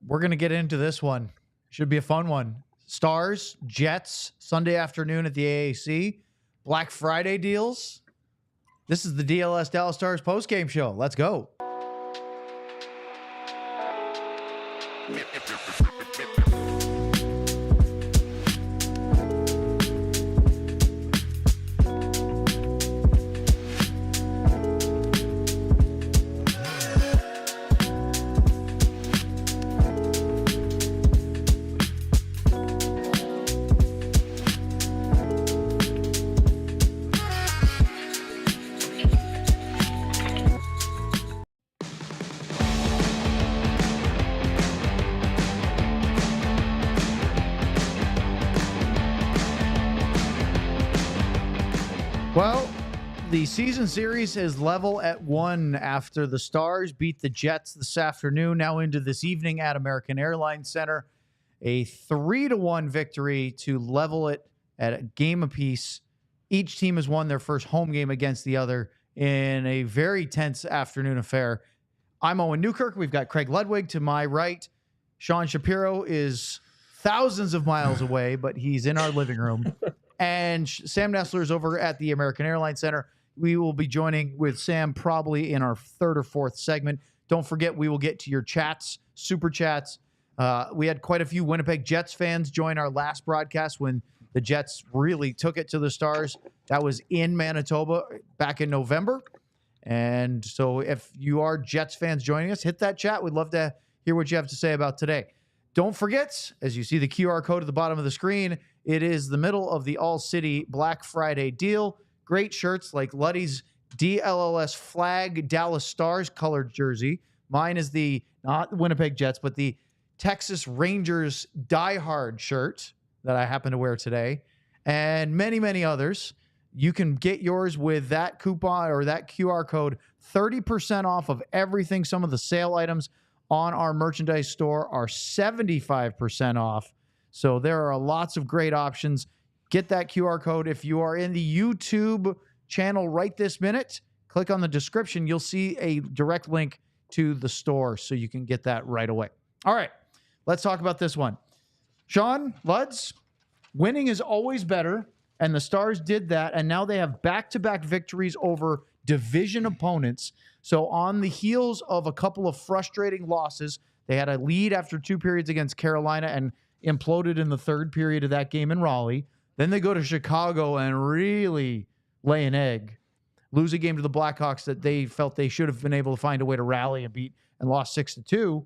we're going to get into this one. Should be a fun one. Stars, Jets, Sunday afternoon at the AAC. Black Friday deals. This is the DLS Dallas Stars postgame show. Let's go. Well, the season series is level at 1 after the Stars beat the Jets this afternoon, now into this evening at American Airlines Center. A 3-1 victory to level it at a game apiece. Each team has won their first home game against the other in a very tense afternoon affair. I'm Owen Newkirk. We've got Craig Ludwig to my right. Sean Shapiro is thousands of miles away, but he's in our living room. And Sam Nestler is over at the American Airlines Center. We will be joining with Sam probably in our third or fourth segment. Don't forget, we will get to your chats, super chats. We had quite a few Winnipeg Jets fans join our last broadcast when the Jets really took it to the Stars. That was in Manitoba back in November. And so if you are Jets fans joining us, hit that chat. We'd love to hear what you have to say about today. Don't forget, as you see the QR code at the bottom of the screen, it is the middle of the ALLCITY Black Friday deal. Great shirts like Luddy's DLLS flag Dallas Stars colored jersey. Mine is the, not Winnipeg Jets, but the Texas Rangers Die Hard shirt that I happen to wear today. And many, many others. You can get yours with that coupon or that QR code, 30% off of everything. Some of the sale items on our merchandise store are 75% off. So there are lots of great options. Get that QR code. If you are in the YouTube channel right this minute, click on the description. You'll see a direct link to the store so you can get that right away. All right, let's talk about this one. Sean, Luds, winning is always better, and the Stars did that, and now they have back-to-back victories over division opponents. So on the heels of a couple of frustrating losses, they had a lead after 2 periods against Carolina and imploded in the third period of that game in Raleigh. Then they go to Chicago and really lay an egg, lose a game to the Blackhawks that they felt they should have been able to find a way to rally and beat, and lost 6-2.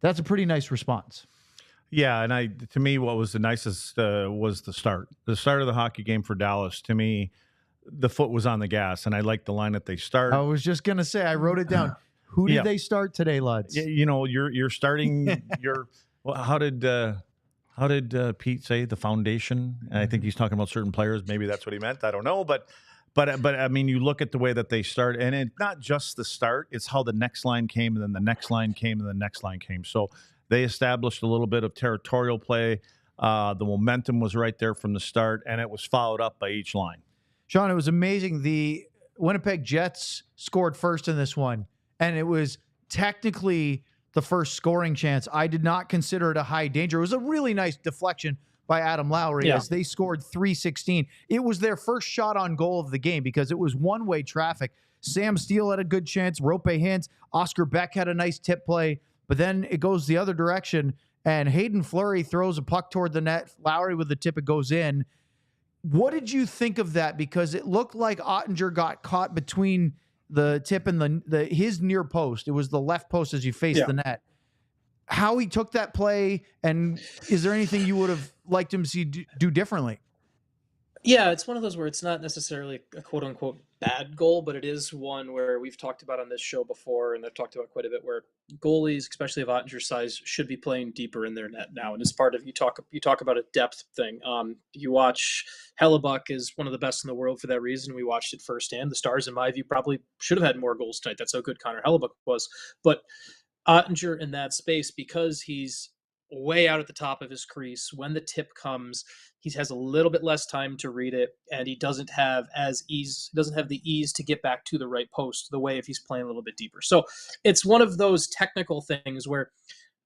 That's a pretty nice response. Yeah, and to me, what was the nicest was the start. The start of the hockey game for Dallas, to me, the foot was on the gas, and I liked the line that they start. I was just going to say, I wrote it down. Who did they start today, Luds? You know, you're starting your well, how did Pete say the foundation? And I think he's talking about certain players. Maybe that's what he meant. I don't know, but I mean, you look at the way that they start, and it's not just the start; it's how the next line came, and then the next line came, and the next line came. So they established a little bit of territorial play. The momentum was right there from the start, and it was followed up by each line. Sean, it was amazing. The Winnipeg Jets scored first in this one, and it was technically the first scoring chance. I did not consider it a high danger. It was a really nice deflection by Adam Lowry as they scored 3:16. It was their first shot on goal of the game because it was one-way traffic. Sam Steele had a good chance. Rope Hintz, Oscar Beck had a nice tip play, but then it goes the other direction, and Hayden Fleury throws a puck toward the net. Lowry with the tip, it goes in. What did you think of that? Because it looked like Oettinger got caught between the tip and his near post. It was the left post as you face the net. How he took that play, and is there anything you would have liked him to see do differently? Yeah, it's one of those where it's not necessarily a quote-unquote bad goal, but it is one where we've talked about on this show before, and I've talked about quite a bit, where goalies, especially of Oettinger's size, should be playing deeper in their net now. And as part of, you talk about a depth thing. You watch Hellebuyck is one of the best in the world for that reason. We watched it firsthand. The Stars, in my view, probably should have had more goals tonight. That's how good Connor Hellebuyck was. But Oettinger in that space, because he's way out at the top of his crease, when the tip comes, he has a little bit less time to read it, and he doesn't have the ease to get back to the right post the way if he's playing a little bit deeper. So it's one of those technical things where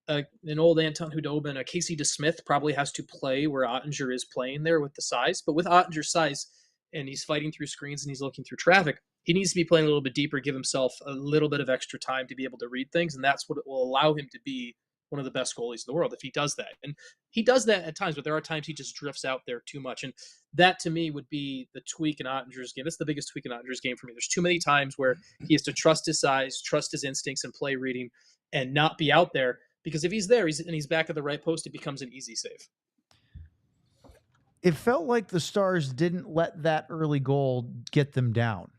an old Anton Hudobin, a Casey DeSmith probably has to play where Oettinger is playing there with the size. But with Ottinger's size, and he's fighting through screens and he's looking through traffic, he needs to be playing a little bit deeper, give himself a little bit of extra time to be able to read things, and that's what it will allow him to be one of the best goalies in the world if he does that. And he does that at times, but there are times he just drifts out there too much. And that to me would be the tweak in Ottinger's game. That's the biggest tweak in Ottinger's game for me. There's too many times where he has to trust his size, trust his instincts and play reading, and not be out there, because if he's there and he's back at the right post, it becomes an easy save. It felt like the Stars didn't let that early goal get them down.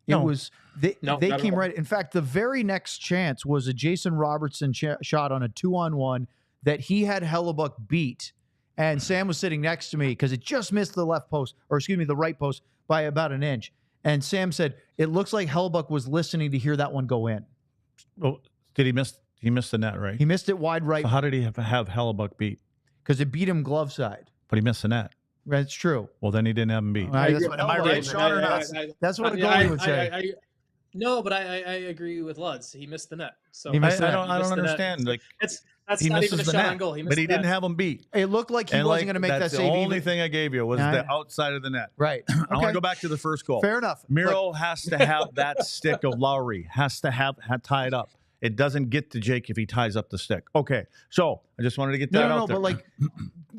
No. It was they came right. In fact, the very next chance was a Jason Robertson shot on a 2-on-1 that he had Hellebuyck beat, and Sam was sitting next to me because it just missed the left post, or excuse me, the right post by about an inch. And Sam said it looks like Hellebuyck was listening to hear that one go in. Oh, did he miss? He missed the net, right? He missed it wide right. So how did he have Hellebuyck beat? Because it beat him glove side. But he missed the net. That's true. Well, then he didn't have him beat. Am I right, Sean, or not? That's what a goalie would say. No, but I agree with Luds. He missed the net. So I don't understand. Like that's not even a shot on goal. But he didn't have him beat. It looked like he wasn't going to make that save. The only thing I gave you was the outside of the net. Right. I want to go back to the first goal. Fair enough. Miro has to have that stick of Lowry. Has to have tied up. It doesn't get to Jake if he ties up the stick. Okay, so I just wanted to get that out there. But like,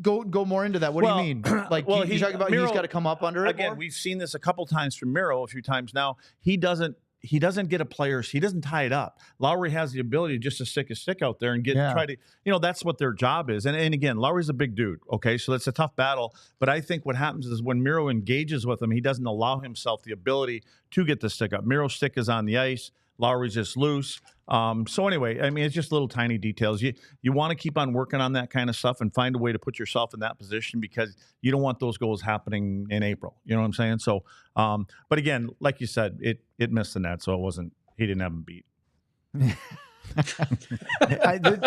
go more into that. What do you mean? Like, you talking about Miro, he's got to come up under it again. More? We've seen this a couple times from Miro, a few times now. He doesn't get a player. He doesn't tie it up. Lowry has the ability just to stick his stick out there and try to. That's what their job is. And again, Lowry's a big dude. Okay, so that's a tough battle. But I think what happens is when Miro engages with him, he doesn't allow himself the ability to get the stick up. Miro's stick is on the ice. Lowry's just loose. So anyway, I mean, it's just little tiny details. You want to keep on working on that kind of stuff and find a way to put yourself in that position, because you don't want those goals happening in April. You know what I'm saying? So, but again, like you said, it missed the net, so it wasn't. He didn't have him beat.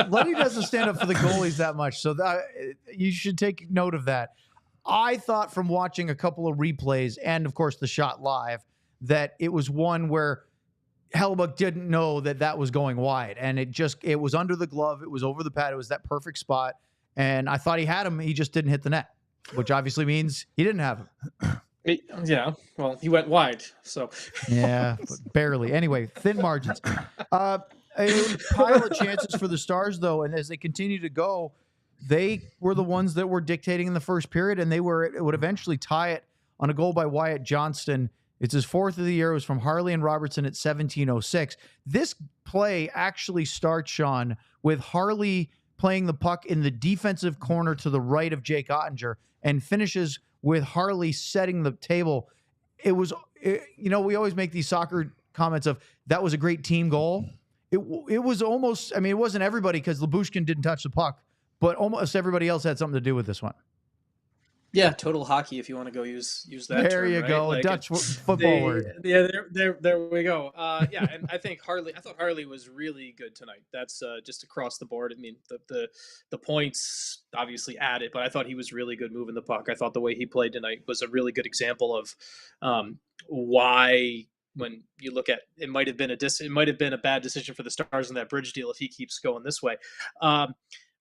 Lenny doesn't stand up for the goalies that much, so you should take note of that. I thought from watching a couple of replays and, of course, the shot live, that it was one where Hellebuyck didn't know that was going wide, and it was under the glove. It was over the pad. It was that perfect spot, and I thought he had him. He just didn't hit the net, which obviously means he didn't have him. Yeah, well, he went wide, so. Yeah, but barely. Anyway, thin margins. A pile of chances for the Stars, though, and as they continue to go, they were the ones that were dictating in the first period, and it would eventually tie it on a goal by Wyatt Johnston. It's his fourth of the year. It was from Harley and Robertson at 17:06. This play actually starts, Sean, with Harley playing the puck in the defensive corner to the right of Jake Oettinger, and finishes with Harley setting the table. We always make these soccer comments of that was a great team goal. It was almost, I mean, it wasn't everybody because Lyubushkin didn't touch the puck, but almost everybody else had something to do with this one. Yeah, total hockey, if you want to go use that there term, you right? go, Like Dutch football word. Yeah, there we go. Yeah, and I thought Harley was really good tonight. That's just across the board. I mean, the points obviously added, but I thought he was really good moving the puck. I thought the way he played tonight was a really good example of why, when you look at it, might have been a bad decision for the Stars in that bridge deal if he keeps going this way.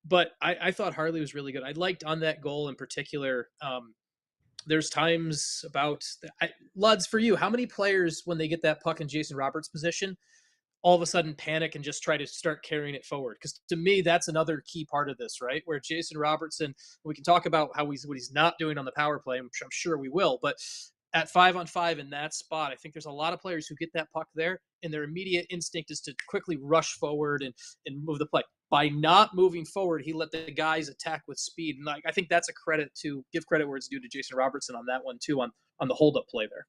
But I thought Harley was really good. I liked on that goal in particular. There's times Luds, for you, how many players, when they get that puck in Jason Roberts' position, all of a sudden panic and just try to start carrying it forward? Because to me, that's another key part of this, right? Where Jason Robertson, we can talk about what he's not doing on the power play. I'm sure we will. But at 5-on-5 in that spot, I think there's a lot of players who get that puck there, and their immediate instinct is to quickly rush forward and move the play. By not moving forward, he let the guys attack with speed. And I think that's give credit where it's due to Jason Robertson on that one too, on the hold-up play there.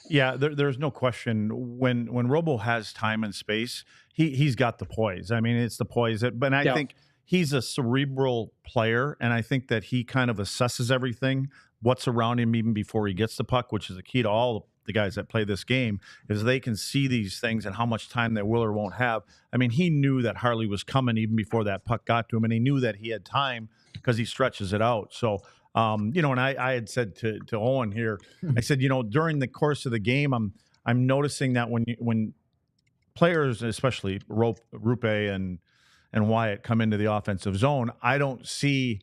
Yeah, there's no question. When Robo has time and space, he's got the poise. I mean, it's the poise. But I think he's a cerebral player, and I think that he kind of assesses everything, what's around him even before he gets the puck, which is the key to all the guys that play this game, is they can see these things and how much time they will or won't have. I mean, he knew that Harley was coming even before that puck got to him, and he knew that he had time because he stretches it out. So, and I had said to Owen here, I said, during the course of the game, I'm noticing that when players, especially Rupe and and Wyatt come into the offensive zone, I don't see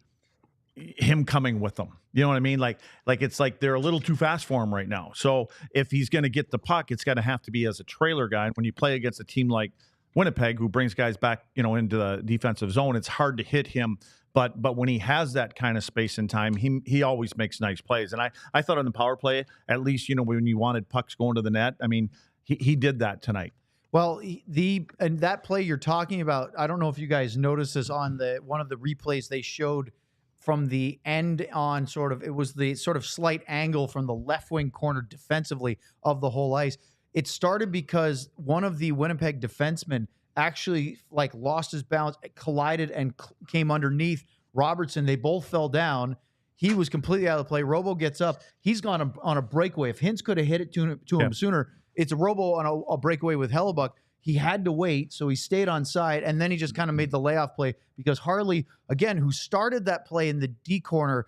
him coming with them. You know what I mean? Like it's like they're a little too fast for him right now. So if he's going to get the puck, it's going to have to be as a trailer guy. And when you play against a team like Winnipeg, who brings guys back, into the defensive zone, it's hard to hit him. But when he has that kind of space and time, he always makes nice plays. And I thought on the power play, at least, when you wanted pucks going to the net, I mean, he did that tonight. Well, and that play you're talking about, I don't know if you guys noticed this on one of the replays they showed from the end on it was the sort of slight angle from the left wing corner defensively of the whole ice. It started because one of the Winnipeg defensemen actually lost his balance, collided and came underneath Robertson. They both fell down. He was completely out of the play. Robo gets up. He's gone on a breakaway. If Hintz could have hit it to him sooner, it's a Robo on a breakaway with Hellebuyck. He had to wait, so he stayed on side, and then he just kind of made the layoff play because Harley, again, who started that play in the D corner,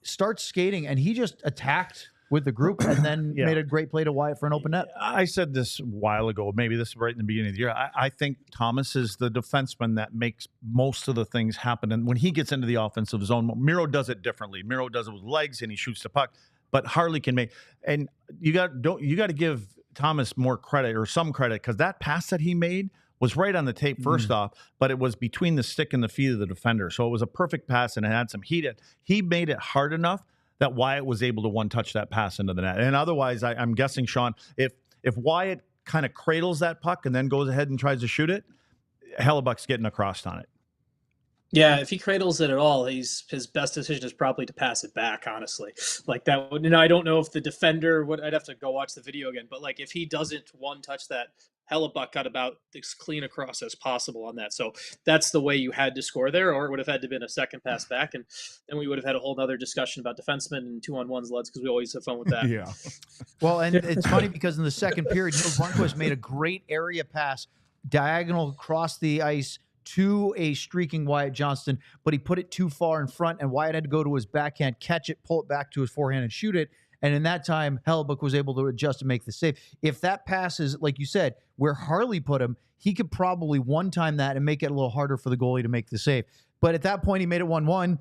starts skating, and he just attacked with the group and then made a great play to Wyatt for an open net. I said this a while ago, maybe this is right in the beginning of the year. I think Thomas is the defenseman that makes most of the things happen. And when he gets into the offensive zone, Miro does it differently. Miro does it with legs and he shoots the puck, but Harley can make, and you got to give Thomas more credit or some credit, because that pass that he made was right on the tape first off, but it was between the stick and the feet of the defender. So it was a perfect pass and it had some heat. He made it hard enough that Wyatt was able to one-touch that pass into the net. And otherwise, I'm guessing, Sean, if Wyatt kind of cradles that puck and then goes ahead and tries to shoot it, Hellebuyck's getting across on it. Yeah, if he cradles it at all, his best decision is probably to pass it back, honestly. That would, I don't know if the defender would, I'd have to go watch the video again, but if he doesn't one-touch that, Hellebuyck got about as clean across as possible on that. So that's the way you had to score there, or it would have had to been a second pass back, and then we would have had a whole other discussion about defensemen and 2-on-1s, Leds, because we always have fun with that. Yeah. Well, and it's funny because in the second period, Neil Lundqvist made a great area pass diagonal across the ice to a streaking Wyatt Johnston, but he put it too far in front, and Wyatt had to go to his backhand, catch it, pull it back to his forehand, and shoot it. And in that time, Hellebuyck was able to adjust and make the save. If that pass is, like you said, where Harley put him, he could probably one-time that and make it a little harder for the goalie to make the save. But at that point, he made it 1-1.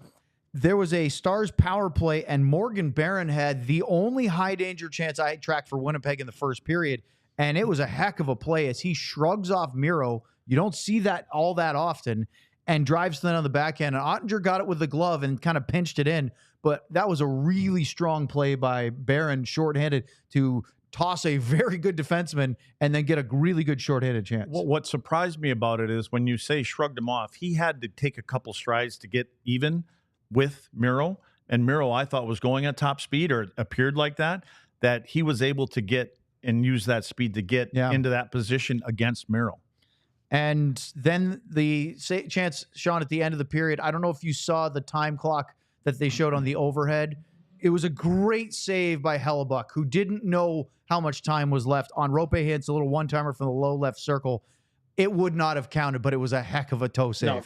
There was a Stars power play, and Morgan Barron had the only high-danger chance I tracked for Winnipeg in the first period, and it was a heck of a play as he shrugs off Miro. You don't see that all that often, and drives then on the backhand. And Oettinger got it with the glove and kind of pinched it in. But that was a really strong play by Barron, shorthanded, to toss a very good defenseman and then get a really good shorthanded chance. Well, what surprised me about it is when you say shrugged him off, he had to take a couple strides to get even with Miro. And Miro, I thought, was going at top speed, or it appeared like that he was able to get and use that speed to get into that position against Miro. And then the chance, Sean, at the end of the period, I don't know if you saw the time clock that they showed on the overhead. It was a great save by Hellebuyck, who didn't know how much time was left. On Rope hits a little one-timer from the low left circle. It would not have counted, but it was a heck of a toe save. No.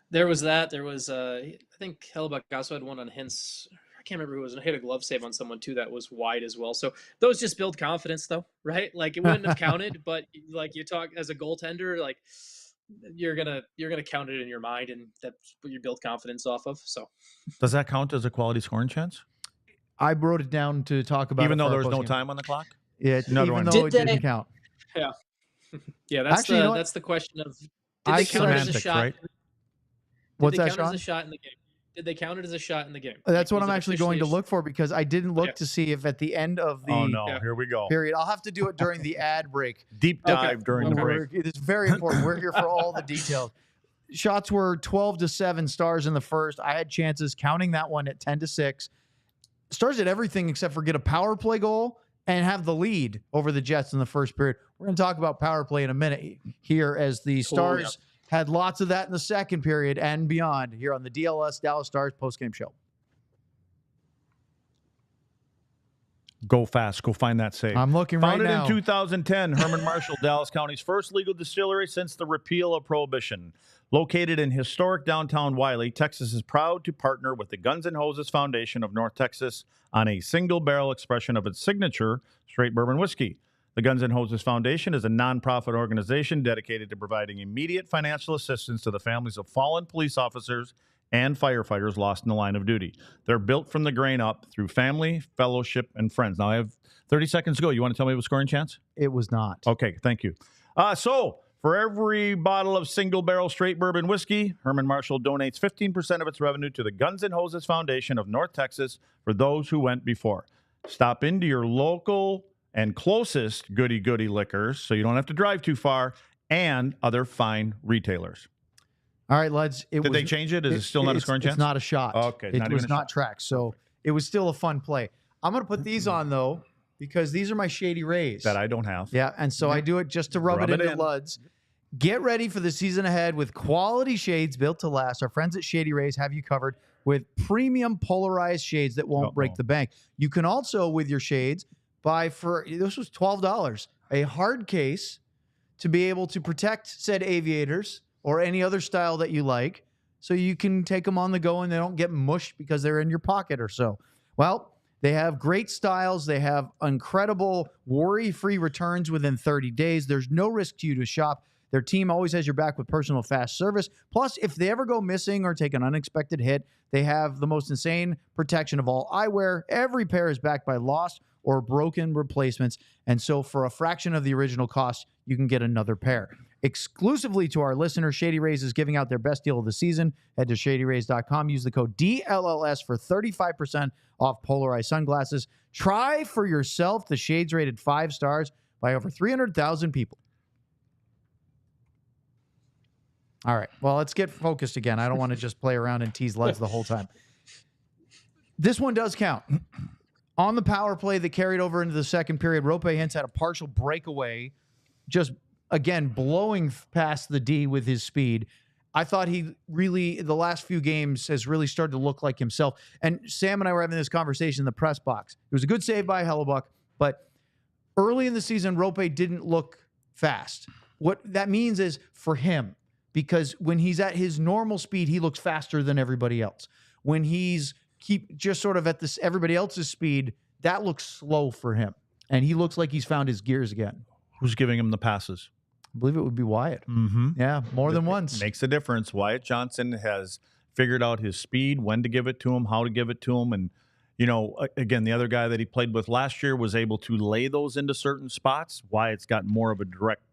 There was that. There was, I think Hellebuyck also had one on Hintz. I can't remember who it was. I hit a glove save on someone too that was wide as well. So those just build confidence, though, right? It wouldn't have counted, but you talk as a goaltender, you're gonna count it in your mind, and that's what you build confidence off of. So does that count as a quality scoring chance? I wrote it down to talk about, even though there was no time on the clock. Yeah, even though it didn't count. Yeah, yeah. That's actually, that's the question of, did they count it as a shot? Right? What's that, Sean? As a shot in the game? Did they count it as a shot in the game? That's what I'm actually going to look for, because I didn't look to see if at the end of the here we go. period. I'll have to do it during the ad break. Deep dive during the break. It is very important. We're here for all the details. Shots were 12-7 Stars in the first. I had chances, counting that one at 10-6. Stars did everything except for get a power play goal and have the lead over the Jets in the first period. We're going to talk about power play in a minute here, as the Stars had lots of that in the second period and beyond, here on the DLS Dallas Stars postgame show. Go fast. Go find that save. I'm looking right now. Founded in 2010, Herman Marshall, Dallas County's first legal distillery since the repeal of Prohibition. Located in historic downtown Wiley, Texas is proud to partner with the Guns N' Hoses Foundation of North Texas on a single barrel expression of its signature straight bourbon whiskey. The Guns and Hoses Foundation is a nonprofit organization dedicated to providing immediate financial assistance to the families of fallen police officers and firefighters lost in the line of duty. They're built from the grain up through family, fellowship, and friends. Now, I have 30 seconds to go. You want to tell me a scoring chance? It was not. Okay, thank you. So, for every bottle of single-barrel straight bourbon whiskey, Herman Marshall donates 15% of its revenue to the Guns and Hoses Foundation of North Texas for those who went before. Stop into your local and closest goody-goody liquors so you don't have to drive too far, and other fine retailers. All right, lads. Did they change it? Is it still not a scoring chance? It's not a shot. Okay. It was not tracked, so it was still a fun play. I'm going to put these on, though, because these are my Shady Rays. That I don't have. Yeah, and so I do it just to rub it into Luds. Get ready for the season ahead with quality shades built to last. Our friends at Shady Rays have you covered with premium polarized shades that won't break the bank. You can also, with your shades, buy this was $12, a hard case to be able to protect said aviators or any other style that you like, so you can take them on the go and they don't get mushed because they're in your pocket or so. Well, they have great styles. They have incredible worry-free returns within 30 days. There's no risk to you to shop. Their team always has your back with personal fast service. Plus, if they ever go missing or take an unexpected hit, they have the most insane protection of all eyewear. Every pair is backed by lost or broken replacements. And so for a fraction of the original cost, you can get another pair. Exclusively to our listeners, Shady Rays is giving out their best deal of the season. Head to shadyrays.com. Use the code DLLS for 35% off polarized sunglasses. Try for yourself the shades rated 5 stars by over 300,000 people. All right. Well, let's get focused again. I don't want to just play around and tease Luds the whole time. This one does count. On the power play that carried over into the second period, Roope Hintz had a partial breakaway, just, again, blowing past the D with his speed. I thought he really, the last few games, has really started to look like himself. And Sam and I were having this conversation in the press box. It was a good save by Hellebuyck, but early in the season, Roope didn't look fast. What that means is for him, because when he's at his normal speed, he looks faster than everybody else. When he's just sort of at this everybody else's speed, that looks slow for him. And he looks like he's found his gears again. Who's giving him the passes? I believe it would be Wyatt. Mm-hmm. Yeah, more than once. Makes a difference. Wyatt Johnson has figured out his speed, when to give it to him, how to give it to him. And, you know, again, the other guy that he played with last year was able to lay those into certain spots. Wyatt's got more of a direct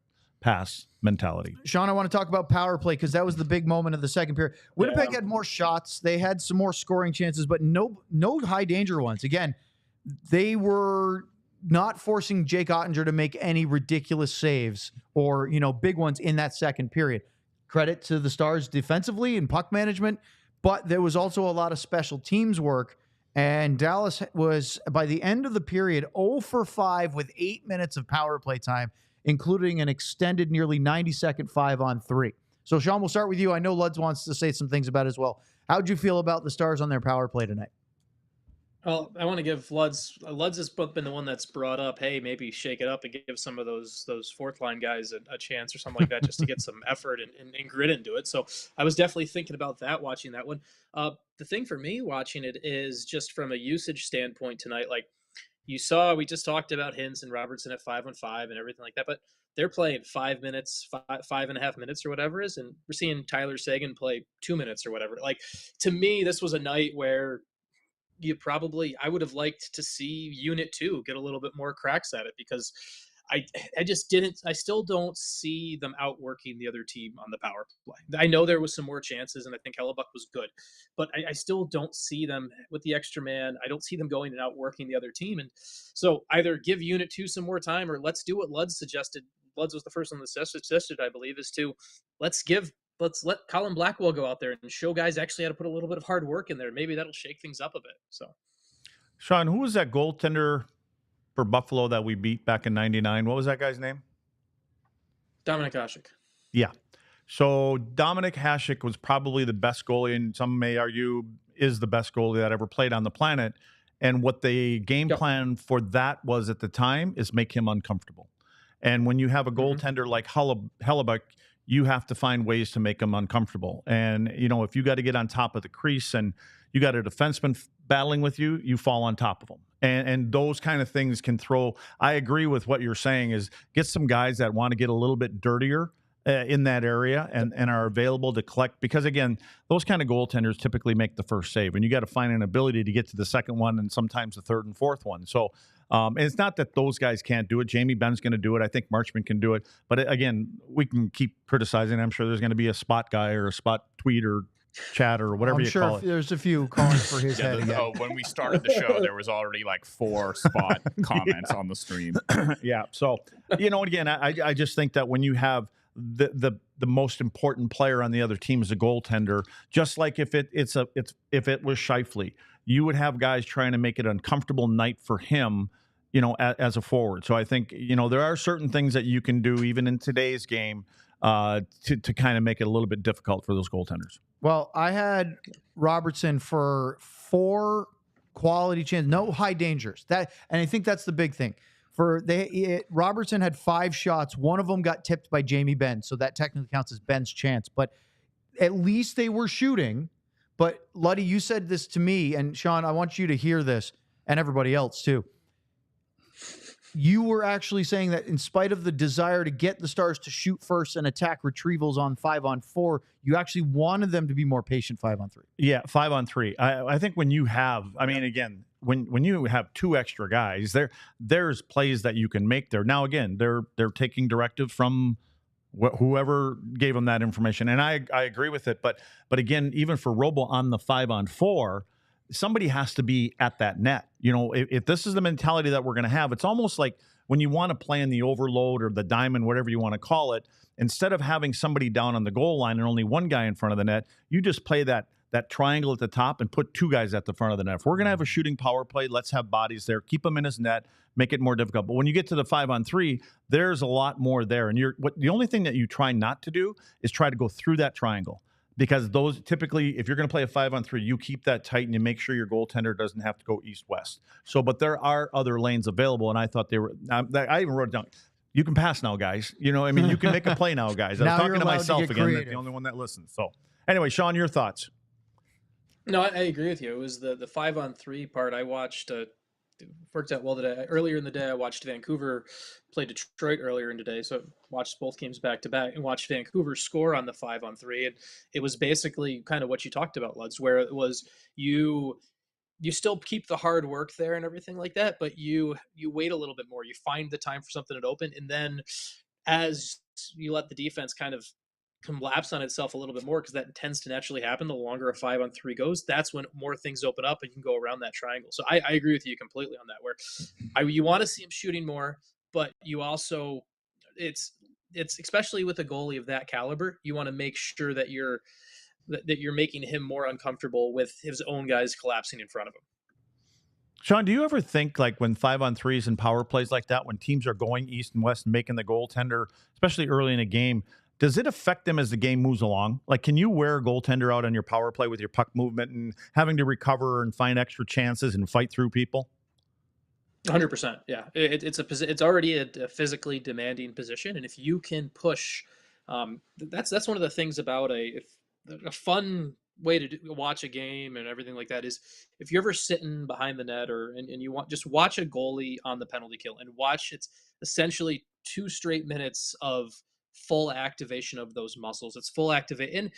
pass mentality. Sean, I want to talk about power play because that was the big moment of the second period. Winnipeg had more shots. They had some more scoring chances, but no high danger ones. Again, they were not forcing Jake Oettinger to make any ridiculous saves or, big ones in that second period. Credit to the Stars defensively and puck management, but there was also a lot of special teams work. And Dallas was, by the end of the period, 0 for 5 with 8 minutes of power play time, including an extended nearly 90-second 5-on-3. So, Sean, we'll start with you. I know Luds wants to say some things about it as well. How'd you feel about the Stars on their power play tonight? Well, I want to give Luds has been the one that's brought up, hey, maybe shake it up and give some of those fourth line guys a chance or something like that just to get some effort and grit into it. So I was definitely thinking about that, watching that one. The thing for me watching it is just from a usage standpoint tonight, like you saw, we just talked about Hintz and Robertson at 5-on-5 and everything like that, but they're playing 5 minutes, 5.5 minutes or whatever it is, and we're seeing Tyler Seguin play 2 minutes or whatever. Like, to me, this was a night where I would have liked to see Unit 2 get a little bit more cracks at it, because I still don't see them outworking the other team on the power play. I know there was some more chances, and I think Hellebuyck was good, but I still don't see them with the extra man. I don't see them going and outworking the other team. And so either give Unit 2 some more time, or let's do what Luds suggested. Luds was the first one that suggested, I believe, is to let's let Colin Blackwell go out there and show guys actually how to put a little bit of hard work in there. Maybe that'll shake things up a bit. So, Sean, who was that goaltender for Buffalo that we beat back in '99? What was that guy's name? Dominic Hasek. Yeah. So Dominic Hasek was probably the best goalie, and some may argue is the best goalie that ever played on the planet. And what the game plan for that was at the time is make him uncomfortable. And when you have a goaltender like Hellebuyck, you have to find ways to make them uncomfortable. And, you know, if you got to get on top of the crease and you got a defenseman battling with you, you fall on top of them. And those kind of things can throw. I agree with what you're saying is get some guys that want to get a little bit dirtier in that area and are available to collect, because again, those kind of goaltenders typically make the first save, and you got to find an ability to get to the second one and sometimes the third and fourth one. So and it's not that those guys can't do it. Jamie Benn's going to do it. I think Marchment can do it. But again, we can keep criticizing. I'm sure there's going to be a spot guy or a spot tweet or chat or whatever you call it. There's a few calling for his head again. When we started the show, there was already like 4 spot comments on the stream. Yeah. So, you know, again, I just think that when you have the most important player on the other team is a goaltender, just like if it was Scheifele, you would have guys trying to make it an uncomfortable night for him, you know, as a forward. So I think, you know, there are certain things that you can do even in today's game to kind of make it a little bit difficult for those goaltenders. Well, I had Robertson for 4 quality chances, no high dangers. And I think that's the big thing. Robertson had 5 shots. One of them got tipped by Jamie Benn, so that technically counts as Ben's chance. But at least they were shooting. But Luddy, you said this to me, and Sean, I want you to hear this, and everybody else too. You were actually saying that in spite of the desire to get the Stars to shoot first and attack retrievals on 5-on-4, you actually wanted them to be more patient 5-on-3. Yeah, 5-on-3. I think when you have, I mean, again, when you have 2 extra guys, there's plays that you can make there. Now, again, they're taking directive from whoever gave them that information, and I agree with it. But again, even for Robo on the 5-on-4, somebody has to be at that net. You know, if this is the mentality that we're going to have, it's almost like when you want to play in the overload or the diamond, whatever you want to call it, instead of having somebody down on the goal line and only one guy in front of the net, you just play that triangle at the top and put 2 guys at the front of the net. If we're going to have a shooting power play, let's have bodies there, keep them in his net, make it more difficult. But when you get to the 5-on-3, there's a lot more there. And the only thing that you try not to do is try to go through that triangle. Because those typically, if you're going to play a 5-on-3, you keep that tight and you make sure your goaltender doesn't have to go east-west. So, but there are other lanes available, and I thought they were. I even wrote it down. You can pass now, guys. You know, I mean, you can make a play now, guys. I was talking to myself again. That's the only one that listens. So, anyway, Sean, your thoughts? No, I agree with you. It was the 5-on-3 part. I watched. Worked out well today. Earlier in the day, I watched Vancouver play Detroit earlier in the day, so I watched both games back to back and watched Vancouver score on the 5-on-3. And it was basically kind of what you talked about, Luds, where it was you still keep the hard work there and everything like that, but you wait a little bit more. You find the time for something to open, and then as you let the defense kind of collapse on itself a little bit more, because that tends to naturally happen the longer a 5-on-3 goes, that's when more things open up and you can go around that triangle. So I agree with you completely on that, where you want to see him shooting more, but you also it's especially with a goalie of that caliber, you want to make sure that you're making him more uncomfortable with his own guys collapsing in front of him. Sean, do you ever think, like, when 5-on-3s and power plays like that, when teams are going east and west and making the goaltender, especially early in a game, does it affect them as the game moves along? Like, can you wear a goaltender out on your power play with your puck movement and having to recover and find extra chances and fight through people? 100%. Yeah, it's already a physically demanding position, and if you can push, that's one of the things about a fun way to watch a game and everything like that is if you're ever sitting behind the net and you just watch a goalie on the penalty kill and watch, it's essentially 2 straight minutes of full activation of those muscles. It's full activate, and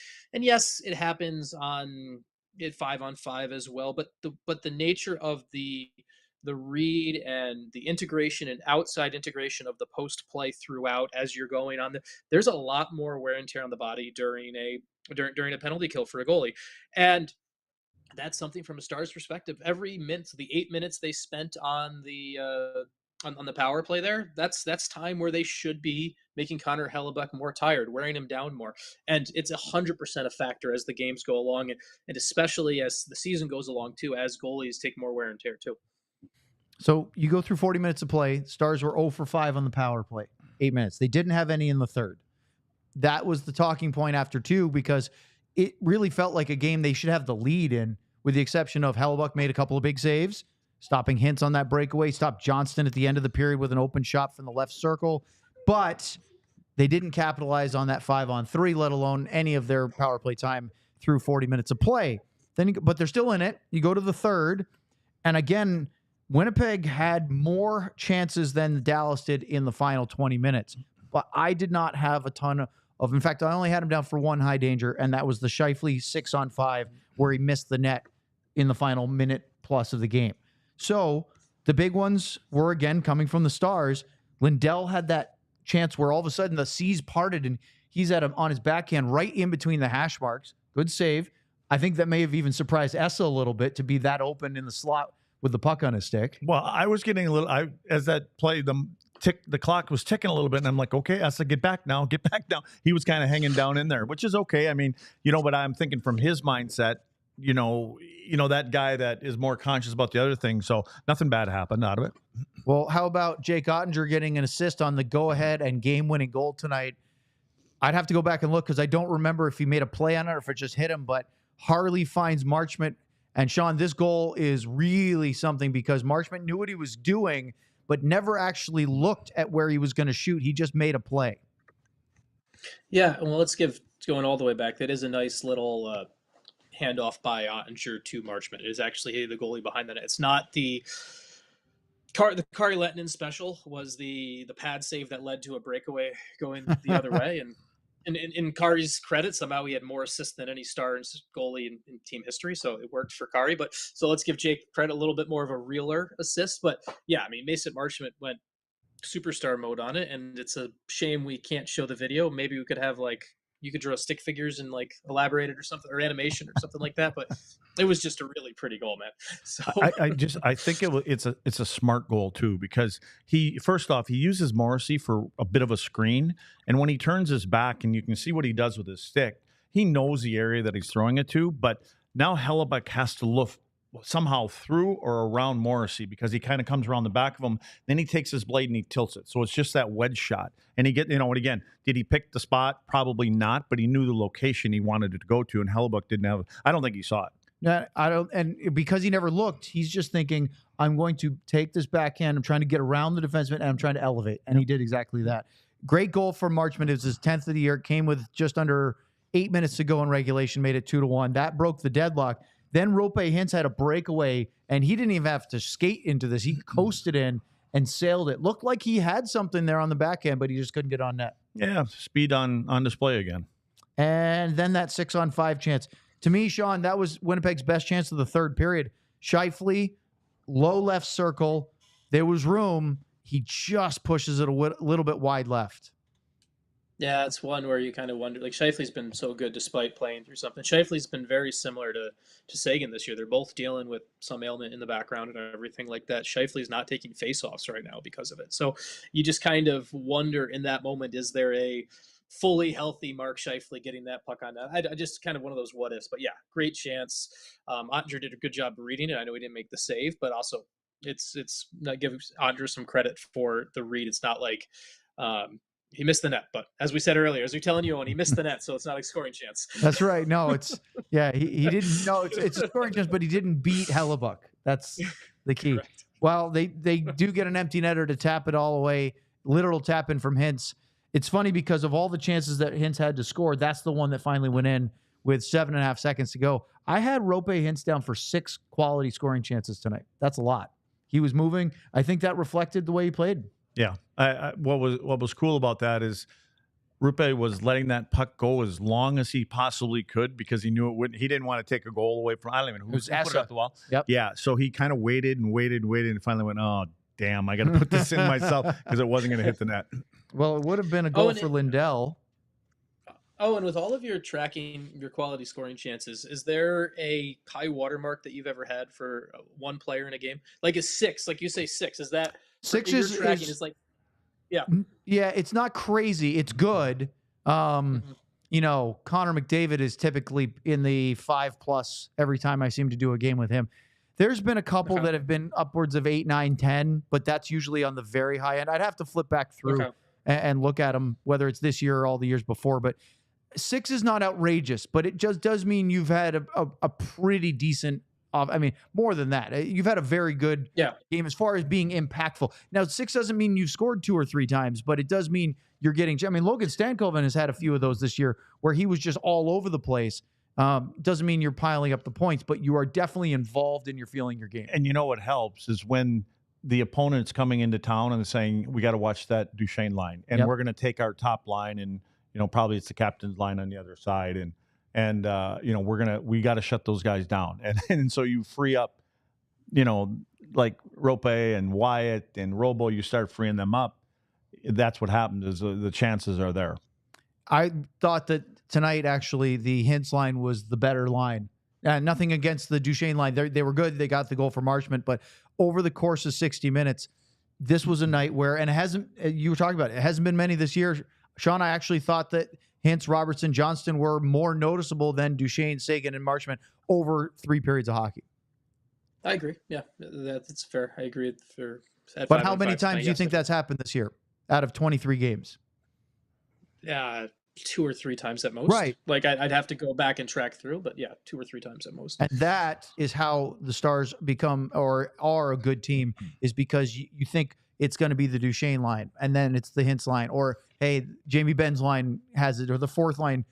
yes, it happens on 5-on-5 as well. But the nature of the read and the integration and outside integration of the post play throughout as you're going on, there's a lot more wear and tear on the body during a penalty kill for a goalie, and that's something from a Stars perspective. Every minute, the 8 minutes they spent on the power play there, that's time where they should be making Connor Hellebuyck more tired, wearing him down more. And it's 100% a factor as the games go along, and especially as the season goes along too, as goalies take more wear and tear too. So you go through 40 minutes of play. Stars were 0 for 5 on the power play. 8 minutes. They didn't have any in the third. That was the talking point after 2, because it really felt like a game they should have the lead in, with the exception of Hellebuyck made a couple of big saves, stopping Hintz on that breakaway, stopped Johnston at the end of the period with an open shot from the left circle. But They didn't capitalize on that 5-on-3, let alone any of their power play time through 40 minutes of play. But they're still in it. You go to the third, and again, Winnipeg had more chances than Dallas did in the final 20 minutes. But I did not have a ton of. In fact, I only had him down for one high danger, and that was the Scheifele 6-on-5 where he missed the net in the final minute plus of the game. So the big ones were, again, coming from the Stars. Lindell had that chance where all of a sudden the seas parted and he's on his backhand right in between the hash marks. Good save. I think that may have even surprised Essa a little bit to be that open in the slot with the puck on his stick. Well, I was getting a little, as that play, the clock was ticking a little bit, and I'm like, okay, Essa, get back now. He was kind of hanging down in there, which is okay. I mean, but I'm thinking from his mindset, that guy that is more conscious about the other thing. So nothing bad happened out of it. Well, how about Jake Oettinger getting an assist on the go-ahead and game-winning goal tonight? I'd have to go back and look because I don't remember if he made a play on it or if it just hit him, but Harley finds Marchment. And Sean, this goal is really something because Marchment knew what he was doing, but never actually looked at where he was going to shoot. He just made a play. Yeah, well, let's going all the way back. That is a nice little handoff by Oettinger to Marchment. It is actually the goalie behind that. It's not the Kari Lehtinen special was the pad save that led to a breakaway going the other way. And in Kari's credit, somehow he had more assists than any Stars goalie in team history, so it worked for Kari. But so let's give Jake credit a little bit more of a realer assist. But yeah, I mean, Mason Marchment went superstar mode on it, and it's a shame we can't show the video. Maybe we could have you could draw stick figures and elaborate it or something, or animation or something like that. But it was just a really pretty goal, man. So I think it's a smart goal too, because first off, he uses Morrissey for a bit of a screen. And when he turns his back and you can see what he does with his stick, he knows the area that he's throwing it to. But now Hellebuyck has to look somehow through or around Morrissey because he kind of comes around the back of him. Then he takes his blade and he tilts it. So it's just that wedge shot. And and again, did he pick the spot? Probably not, but he knew the location he wanted it to go to, and Hellebuyck didn't have. I don't think he saw it. Yeah, I don't, and because he never looked, he's just thinking, I'm going to take this backhand, I'm trying to get around the defenseman, and I'm trying to elevate. And he did exactly that. Great goal for Marchment. It was his 10th of the year. It came with just under 8 minutes to go in regulation, made it 2-1. That broke the deadlock. Then Rope Hintz had a breakaway, and he didn't even have to skate into this. He coasted in and sailed it. Looked like he had something there on the backhand, but he just couldn't get on net. Yeah, speed on display again. And then that 6-on-5 chance. To me, Sean, that was Winnipeg's best chance of the third period. Scheifele, low left circle. There was room. He just pushes it a little bit wide left. Yeah, it's one where you kind of wonder. Scheifele's been so good despite playing through something. Scheifele's been very similar to Seguin this year. They're both dealing with some ailment in the background and everything like that. Scheifele's not taking faceoffs right now because of it. So you just kind of wonder in that moment, is there a fully healthy Mark Scheifele getting that puck on net? I just kind of one of those what ifs. But yeah, great chance. Oettinger did a good job reading it. I know he didn't make the save, but also it's not give Oettinger some credit for the read. It's not like he missed the net, but as we said earlier, as we're telling you, he missed the net, so it's not a scoring chance. That's right. No, it's he didn't. No, it's a scoring chance, but he didn't beat Hellebuyck. That's the key. Correct. Well, they do get an empty netter to tap it all away. Literal tap in from Hintz. It's funny because of all the chances that Hintz had to score, that's the one that finally went in with 7.5 seconds to go. I had Rope Hintz down for 6 quality scoring chances tonight. That's a lot. He was moving. I think that reflected the way he played. Yeah. What was cool about that is Rupe was letting that puck go as long as he possibly could because he knew it wouldn't. He didn't want to take a goal away from. I don't even know who put it off the wall. Yep. Yeah. So he kind of waited, and finally went, "Oh, damn! I got to put this in myself because it wasn't going to hit the net." Well, it would have been a goal for Lindell. Oh, and with all of your tracking, your quality scoring chances, is there a high watermark that you've ever had for one player in a game? Like a 6, like you say 6. Is that 6 is like, yeah. Yeah, it's not crazy. It's good. Connor McDavid is typically in the 5+ every time I seem to do a game with him. There's been a couple that have been upwards of 8, 9, 10, but that's usually on the very high end. I'd have to flip back through and look at them, whether it's this year or all the years before. But 6 is not outrageous, but it just does mean you've had a pretty decent I mean, more than that. You've had a very good game as far as being impactful. Now, 6 doesn't mean you've scored 2 or 3 times, but it does mean you're getting. I mean, Logan Stankoven has had a few of those this year where he was just all over the place. Doesn't mean you're piling up the points, but you are definitely involved and you're feeling your game. And you know what helps is when the opponent's coming into town and saying, we got to watch that Duchesne line. And we're going to take our top line and, probably it's the captain's line on the other side. And we got to shut those guys down. And so you free up, like Rope and Wyatt and Robo, you start freeing them up. That's what happens is the chances are there. I thought that tonight, actually, the Hintz line was the better line. Nothing against the Duchesne line. They were good. They got the goal for Marchment. But over the course of 60 minutes, this was a night where, and it hasn't, you were talking about it, it hasn't been many this year. Sean, I actually thought that Hintz, Robertson, Johnston were more noticeable than Duchesne, Sagan, and Marchment over 3 periods of hockey. I agree. Yeah, that's fair. I agree. But how many times do you think that's happened this year out of 23 games? Yeah, 2 or 3 times at most. Right. Like I'd have to go back and track through, but 2 or 3 times at most. And that is how the Stars become or are a good team, is because you think it's going to be the Duchesne line, and then it's the Hintz line, or hey, Jamie Benn's line has it, or the fourth line.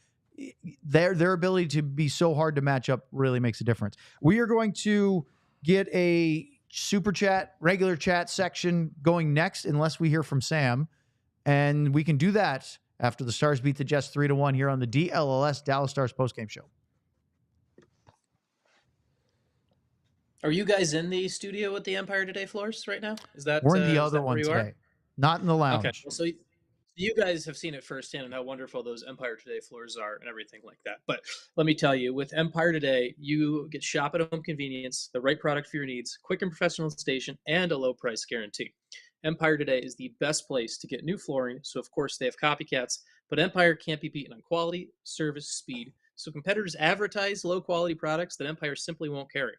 Their ability to be so hard to match up really makes a difference. We are going to get a super chat, regular chat section going next, unless we hear from Sam, and we can do that after the Stars beat the Jets 3-1 here on the DLLS Dallas Stars postgame show. Are you guys in the studio with the Empire Today floors right now? We're in the other one today, not in the lounge. Okay, well, so you guys have seen it firsthand and how wonderful those Empire Today floors are and everything like that. But let me tell you, with Empire Today, you get shop at home convenience, the right product for your needs, quick and professional installation, and a low price guarantee. Empire Today is the best place to get new flooring, so of course they have copycats, but Empire can't be beaten on quality, service, speed. So competitors advertise low quality products that Empire simply won't carry.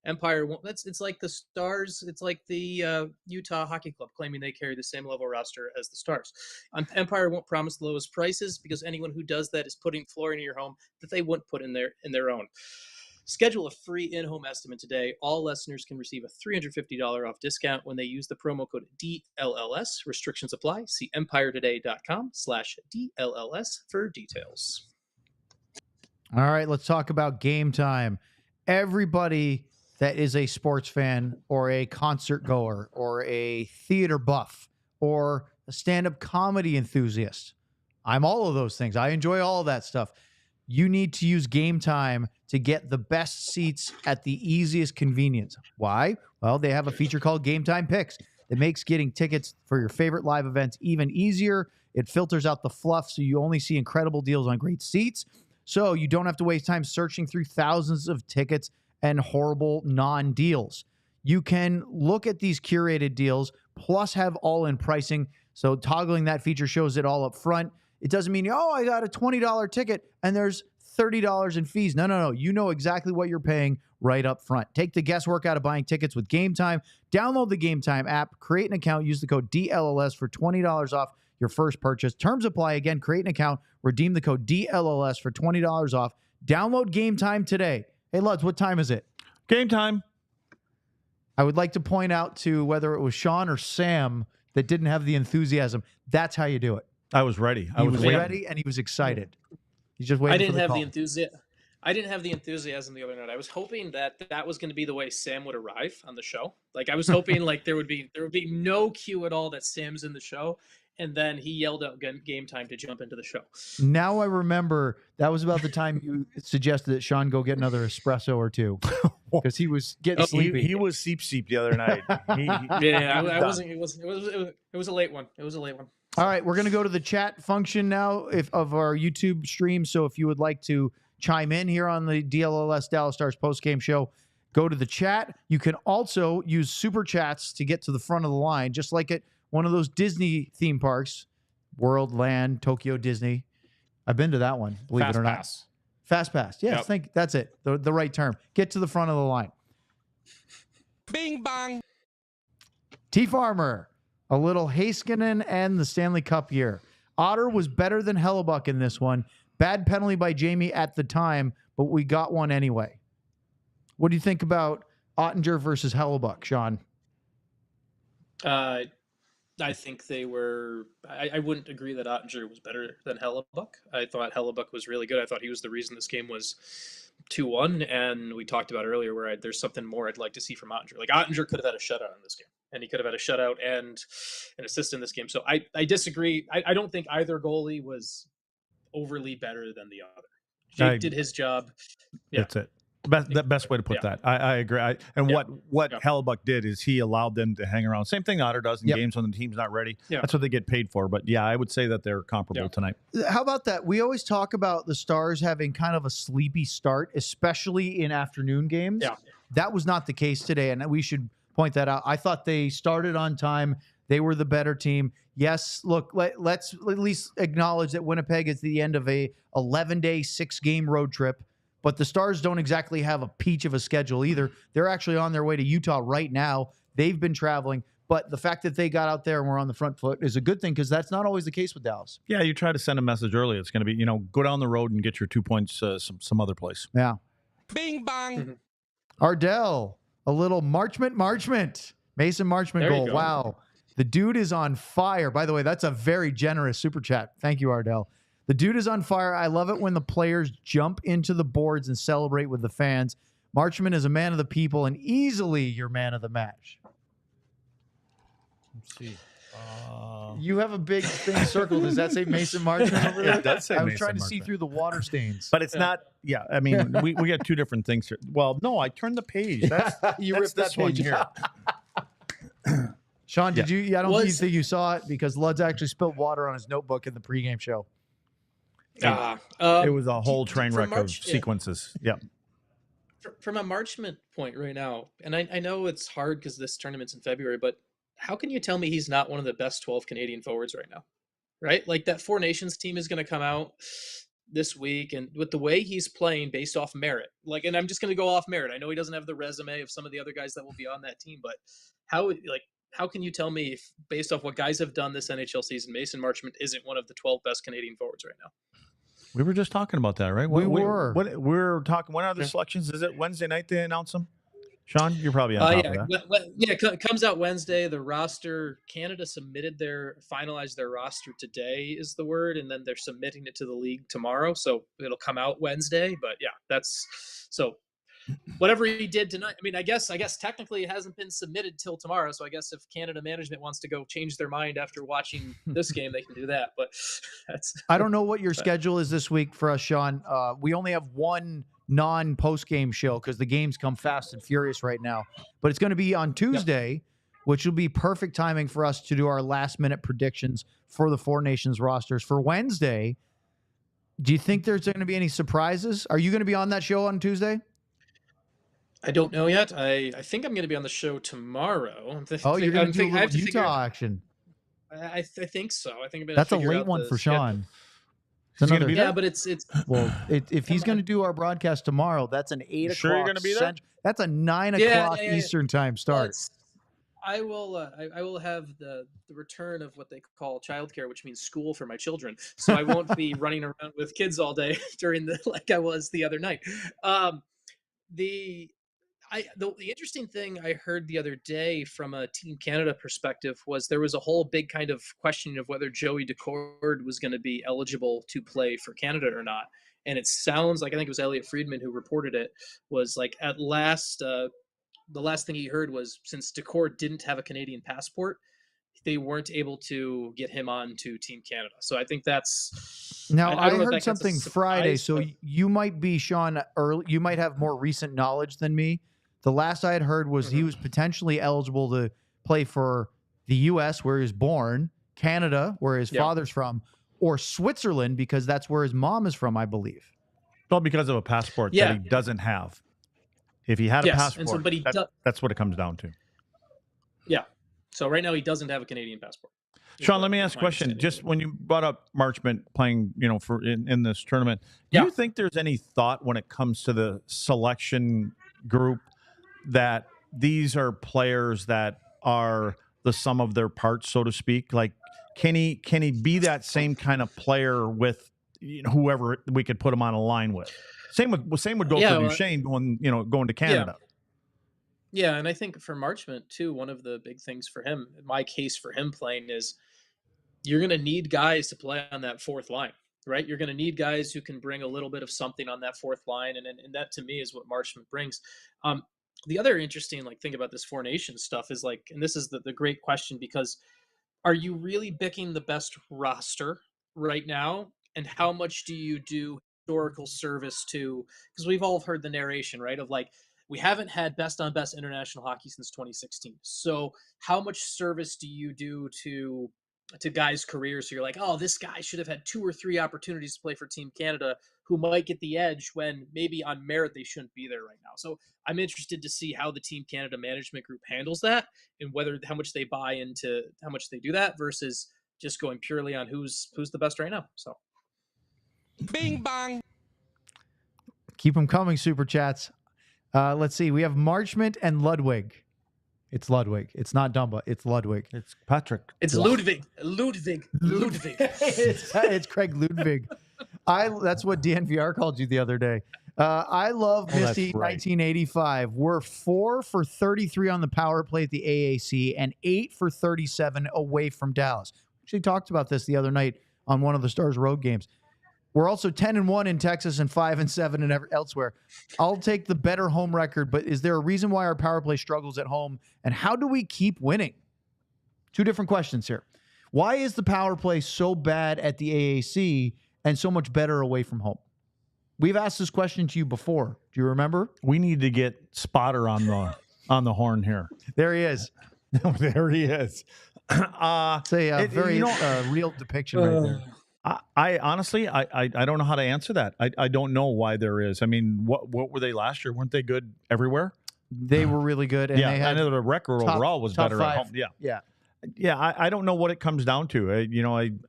Empire won't. It's like the Stars. It's like the Utah Hockey Club claiming they carry the same level roster as the Stars. Empire won't promise the lowest prices because anyone who does that is putting flooring in your home that they wouldn't put in their own. Schedule a free in-home estimate today. All listeners can receive a $350 off discount when they use the promo code DLLS. Restrictions apply. See EmpireToday.com/DLLS for details. All right, let's talk about game time. Everybody that is a sports fan or a concert goer or a theater buff or a stand-up comedy enthusiast, I'm all of those things. I enjoy all of that stuff. You need to use Game Time to get the best seats at the easiest convenience. Why? Well, they have a feature called Game Time Picks that makes getting tickets for your favorite live events even easier. It filters out the fluff so you only see incredible deals on great seats. So you don't have to waste time searching through thousands of tickets and horrible non-deals. You can look at these curated deals, plus have all-in pricing. So toggling that feature shows it all up front. It doesn't mean, I got a $20 ticket and there's $30 in fees. No. You know exactly what you're paying right up front. Take the guesswork out of buying tickets with Game Time. Download the Game Time app, create an account, use the code DLLS for $20 off your first purchase. Terms apply. Again, create an account, redeem the code DLLS for $20 off. Download Game Time today. Hey, Luds, what time is it? Game time. I would like to point out to whether it was Sean or Sam that didn't have the enthusiasm. That's how you do it. I was ready. He was ready and he was excited. He's just waiting. I didn't for the have call. the enthusiasm. I didn't have the enthusiasm the other night. I was hoping that was going to be the way Sam would arrive on the show. Like I was hoping like there would be no cue at all that Sam's in the show, and then he yelled out Game Time to jump into the show. Now I remember that was about the time you suggested that Sean go get another espresso or two because he was getting sleepy. He was seep the other night. I wasn't. It was a late one. It was a late one. All right, we're going to go to the chat function now of our YouTube stream. So if you would like to chime in here on the DLLS Dallas Stars postgame show, go to the chat. You can also use super chats to get to the front of the line, just like at one of those Disney theme parks, World, Land, Tokyo, Disney. I've been to that one, believe it or not. Fast Pass. Yes, Yep. That's it. The right term. Get to the front of the line. Bing bang. T Farmer. A little Heiskanen and the Stanley Cup year. Otter was better than Hellebuyck in this one. Bad penalty by Jamie at the time, but we got one anyway. What do you think about Oettinger versus Hellebuyck, Sean? I think they were. I wouldn't agree that Oettinger was better than Hellebuyck. I thought Hellebuyck was really good. I thought he was the reason this game was 2-1. And we talked about earlier where there's something more I'd like to see from Oettinger. Like Oettinger could have had a shutout in this game, and he could have had a shutout and an assist in this game. So I disagree. I don't think either goalie was overly better than the other. Jake did his job. Yeah. That's it. The best way to put that. I agree. What Hellebuyck did is he allowed them to hang around. Same thing Otter does in games when the team's not ready. Yeah. That's what they get paid for. But yeah, I would say that they're comparable tonight. How about that? We always talk about the Stars having kind of a sleepy start, especially in afternoon games. Yeah. That was not the case today, and we should point that out. I thought they started on time. They were the better team. Yes, look, let's at least acknowledge that Winnipeg is the end of a 11-day, 6-game road trip. But the Stars don't exactly have a peach of a schedule either. They're actually on their way to Utah right now. They've been traveling. But the fact that they got out there and were on the front foot is a good thing because that's not always the case with Dallas. Yeah, you try to send a message early. It's going to be, go down the road and get your 2 points some other place. Yeah. Bing bang. Ardell, a little Marchment. Mason Marchment goal. Wow. The dude is on fire. By the way, that's a very generous super chat. Thank you, Ardell. The dude is on fire. I love it when the players jump into the boards and celebrate with the fans. Marchment is a man of the people and easily your man of the match. Let's see. You have a big thing circled. Does that say Mason Marchment over there? It does say I was Mason trying to Marchment. see through the water stains. But it's not. Yeah, I mean, we got two different things here. Well, no, I turned the page. That's ripped this that page one here. Sean, did you? I don't think you saw it because Luds actually spilled water on his notebook in the pregame show. It was a whole train wreck of sequences. Yeah. From a Marchment point right now, and I know it's hard because this tournament's in February, but how can you tell me he's not one of the best 12 Canadian forwards right now? Right? Like that Four Nations team is going to come out this week, and with the way he's playing based off merit, and I'm just going to go off merit. I know he doesn't have the resume of some of the other guys that will be on that team, but how can you tell me if based off what guys have done this NHL season, Mason Marchment isn't one of the 12 best Canadian forwards right now? We were just talking about that, right? We were. We're talking. When are the selections? Is it Wednesday night they announce them? Sean, you're probably on top of that. It comes out Wednesday. The roster, Canada finalized their roster today is the word, and then they're submitting it to the league tomorrow. So it'll come out Wednesday. But yeah, that's so. Whatever he did tonight, I mean, I guess technically it hasn't been submitted till tomorrow. So I guess if Canada management wants to go change their mind after watching this game, they can do that. But I don't know what your schedule is this week for us, Sean. We only have one non-post-game show because the games come fast and furious right now. But it's going to be on Tuesday, which will be perfect timing for us to do our last-minute predictions for the Four Nations rosters. For Wednesday, do you think there's going to be any surprises? Are you going to be on that show on Tuesday? I don't know yet. I think I'm going to be on the show tomorrow. You're going to do Utah action. I think so. I think I'm that's a late one for Sean. It's another, but it's well. If he's going to do our broadcast tomorrow, that's an 8 o'clock. Sure, you're going to be there. That's a 9 o'clock Eastern time start. I will have the return of what they call childcare, which means school for my children. So I won't be running around with kids all day during like I was the other night. The interesting thing I heard the other day from a Team Canada perspective was there was a whole big kind of questioning of whether Joey Daccord was going to be eligible to play for Canada or not. And it sounds like, I think it was Elliot Friedman who reported it, was like at last, the last thing he heard was since Daccord didn't have a Canadian passport, they weren't able to get him on to Team Canada. So I think that's... Now, I heard something Friday, so you might be, Sean, early. You might have more recent knowledge than me. The last I had heard was he was potentially eligible to play for the U.S., where he was born, Canada, where his father's from, or Switzerland, because that's where his mom is from, I believe. Well, because of a passport that he doesn't have. If he had a passport, that's what it comes down to. Yeah. So right now he doesn't have a Canadian passport. Sean, let me ask a question. Just when you brought up Marchment playing, for in this tournament, do you think there's any thought when it comes to the selection group that these are players that are the sum of their parts, so to speak? Like, can he be that same kind of player with whoever we could put him on a line with. Same would go for Duchesne going to Canada. Yeah, and I think for Marchment too, one of the big things for him, my case for him playing is you're going to need guys to play on that fourth line, right? You're going to need guys who can bring a little bit of something on that fourth line, and that to me is what Marchment brings. The other interesting thing about this Four Nations stuff is and this is the great question, because are you really picking the best roster right now, and how much do you do historical service to? Because we've all heard the narration, right, of we haven't had best on best international hockey since 2016. So how much service do you do to guys' careers? So you're oh, this guy should have had 2 or 3 opportunities to play for Team Canada, who might get the edge when maybe on merit they shouldn't be there right now. So I'm interested to see how the Team Canada management group handles that, and how much they buy into how much they do that versus just going purely on who's the best right now. So Bing bang. Keep them coming, Super Chats. Let's see. We have Marchment and Ludwig. It's Ludwig. It's not Dumba. It's Ludwig. It's Patrick. it's Ludwig. It's Craig Ludwig. That's what DNVR called you the other day. I love Misty 1985. We're 4 for 33 on the power play at the AAC and 8 for 37 away from Dallas. We actually talked about this the other night on one of the Stars road games. We're also 10-1 in Texas and 5-7 and elsewhere. I'll take the better home record, but is there a reason why our power play struggles at home, and how do we keep winning? 2 different questions here. Why is the power play so bad at the AAC and so much better away from home? We've asked this question to you before. Do you remember? We need to get Spotter on the horn here. There he is. There he is. It's a very real depiction right there. I honestly, I don't know how to answer that. I don't know why there is. I mean, what were they last year? Weren't they good everywhere? They were really good. And they had I know the record overall was better 5. at home. Yeah. Yeah, I don't know what it comes down to.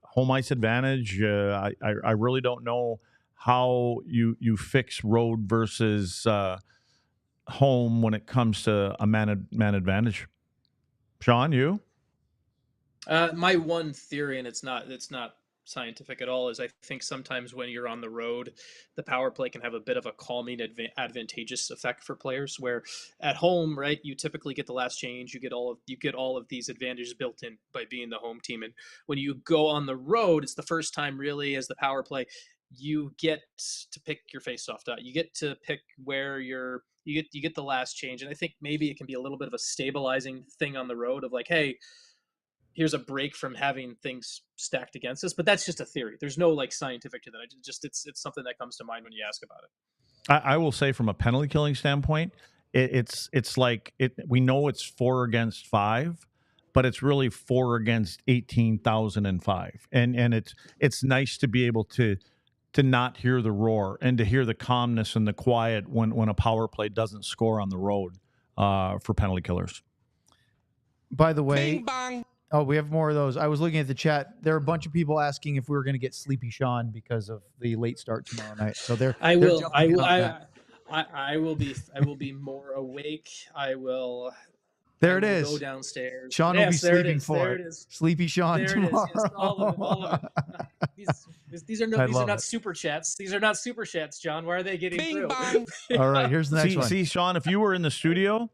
Home ice advantage. I really don't know how you fix road versus home when it comes to a man advantage. Sean, you? My one theory, and it's not scientific at all, is I think sometimes when you're on the road, the power play can have a bit of a calming advantageous effect for players, where at home, right, you typically get the last change, you get all of these advantages built in by being the home team. And when you go on the road, it's the first time really as the power play you get to pick your face-off dot. You get to pick where you get the last change. And I think maybe it can be a little bit of a stabilizing thing on the road of hey, here's a break from having things stacked against us. But that's just a theory. There's no scientific to that. It's something that comes to mind when you ask about it. I will say from a penalty killing standpoint, it's we know it's 4 against 5, but it's really 4 against 18,005. And it's nice to be able to not hear the roar and to hear the calmness and the quiet when a power play doesn't score on the road for penalty killers. By the way, Bing bang. Oh, we have more of those. I was looking at the chat. There are a bunch of people asking if we were going to get Sleepy Sean because of the late start tomorrow night. So I will be more awake. There it is. Go downstairs. Sean will be sleeping for there it. It is. Sleepy Sean there tomorrow. It is. Yes, all of it. These are not super chats. These are not super chats, John. Why are they getting Bing through? bang. All right, here's the next one. See, Sean, if you were in the studio,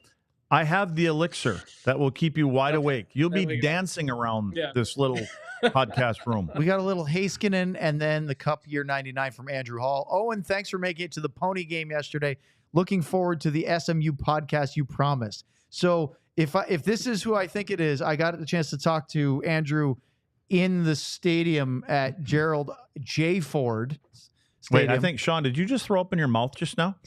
I have the elixir that will keep you wide awake. You'll be dancing around this little podcast room. We got a little Heiskanen and then the Cup Year 99 from Andrew Hall. Owen, thanks for making it to the Pony game yesterday. Looking forward to the SMU podcast you promised. So if this is who I think it is, I got the chance to talk to Andrew in the stadium at Gerald J. Ford Stadium. Wait, I think, Sean, did you just throw up in your mouth just now?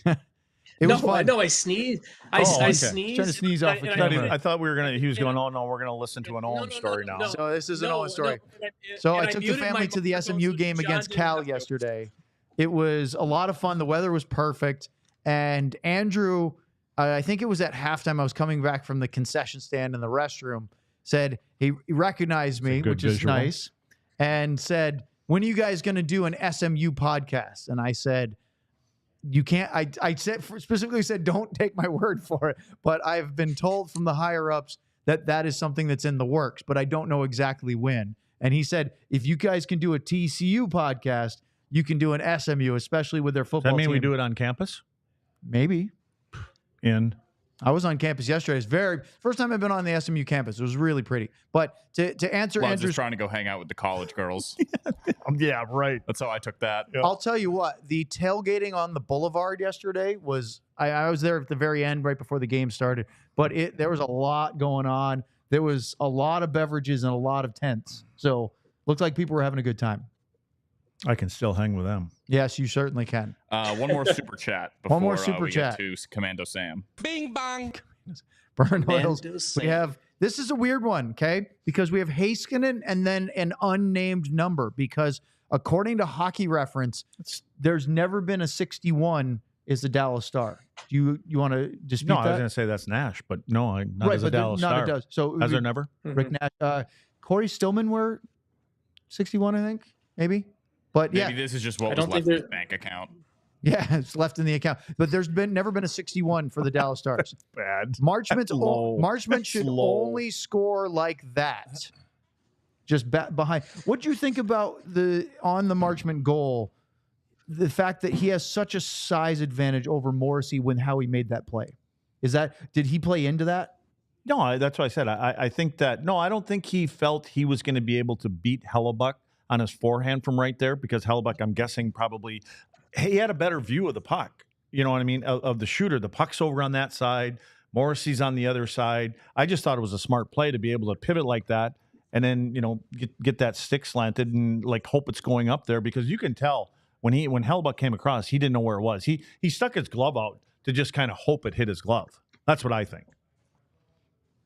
It was fun. No, I sneezed. I sneezed. Trying to sneeze off the camera. I thought he was going, oh no, we're going to listen to an Owen story now. So this is an Owen story. So I took the family to the SMU game against Cal yesterday. It was a lot of fun. The weather was perfect. And Andrew, I think it was at halftime, I was coming back from the concession stand in the restroom, said he recognized me, which is nice, and said, when are you guys going to do an SMU podcast? And I said, you can't, I specifically said, don't take my word for it, but I've been told from the higher ups that is something that's in the works, but I don't know exactly when. And he said, if you guys can do a TCU podcast, you can do an SMU, especially with their Does football that mean team. we do it on campus? Maybe. I was on campus yesterday. It's first time I've been on the SMU campus. It was really pretty. But to answer Well, I was Andrew's, just trying to go hang out with the college girls. Yeah, right. That's how I took that. I'll tell you what, the tailgating on the boulevard yesterday was, I was there at the very end right before the game started, but there was a lot going on. There was a lot of beverages and a lot of tents. So looked like people were having a good time. I can still hang with them. Yes, you certainly can. One more super chat before One more super we chat. get to Commando Sam. Bing bang. Burn oils. Sam. We have, this is a weird one, okay? Because we have Heiskanen and then an unnamed number, because according to Hockey Reference, there's never been a 61 is the Dallas Star. Do you want to dispute No, that? I was going to say that's Nash, but no, not as a but there- Dallas not Star. it does. So Has there never? Rick Nash, Corey Stillman were 61, I think, maybe. But Maybe yeah, this is just what I was don't left think in the bank account. yeah, it's left in the account. But there's never been a 61 for the Dallas Stars. Bad. Marchment should low. only score like that. Just behind. What do you think about the Marchment goal? The fact that he has such a size advantage over Morrissey when how he made that play. Did he play into that? No, that's what I said. I think that, no, I don't think he felt he was going to be able to beat Hellebuyck on his forehand from right there, because Hellebuyck, I'm guessing, probably, he had a better view of the puck. You know what I mean? Of the shooter. The puck's over on that side. Morrissey's on the other side. I just thought it was a smart play to be able to pivot like that and then, get that stick slanted and hope it's going up there, because you can tell when Hellebuyck came across, he didn't know where it was. He stuck his glove out to just kind of hope it hit his glove. That's what I think.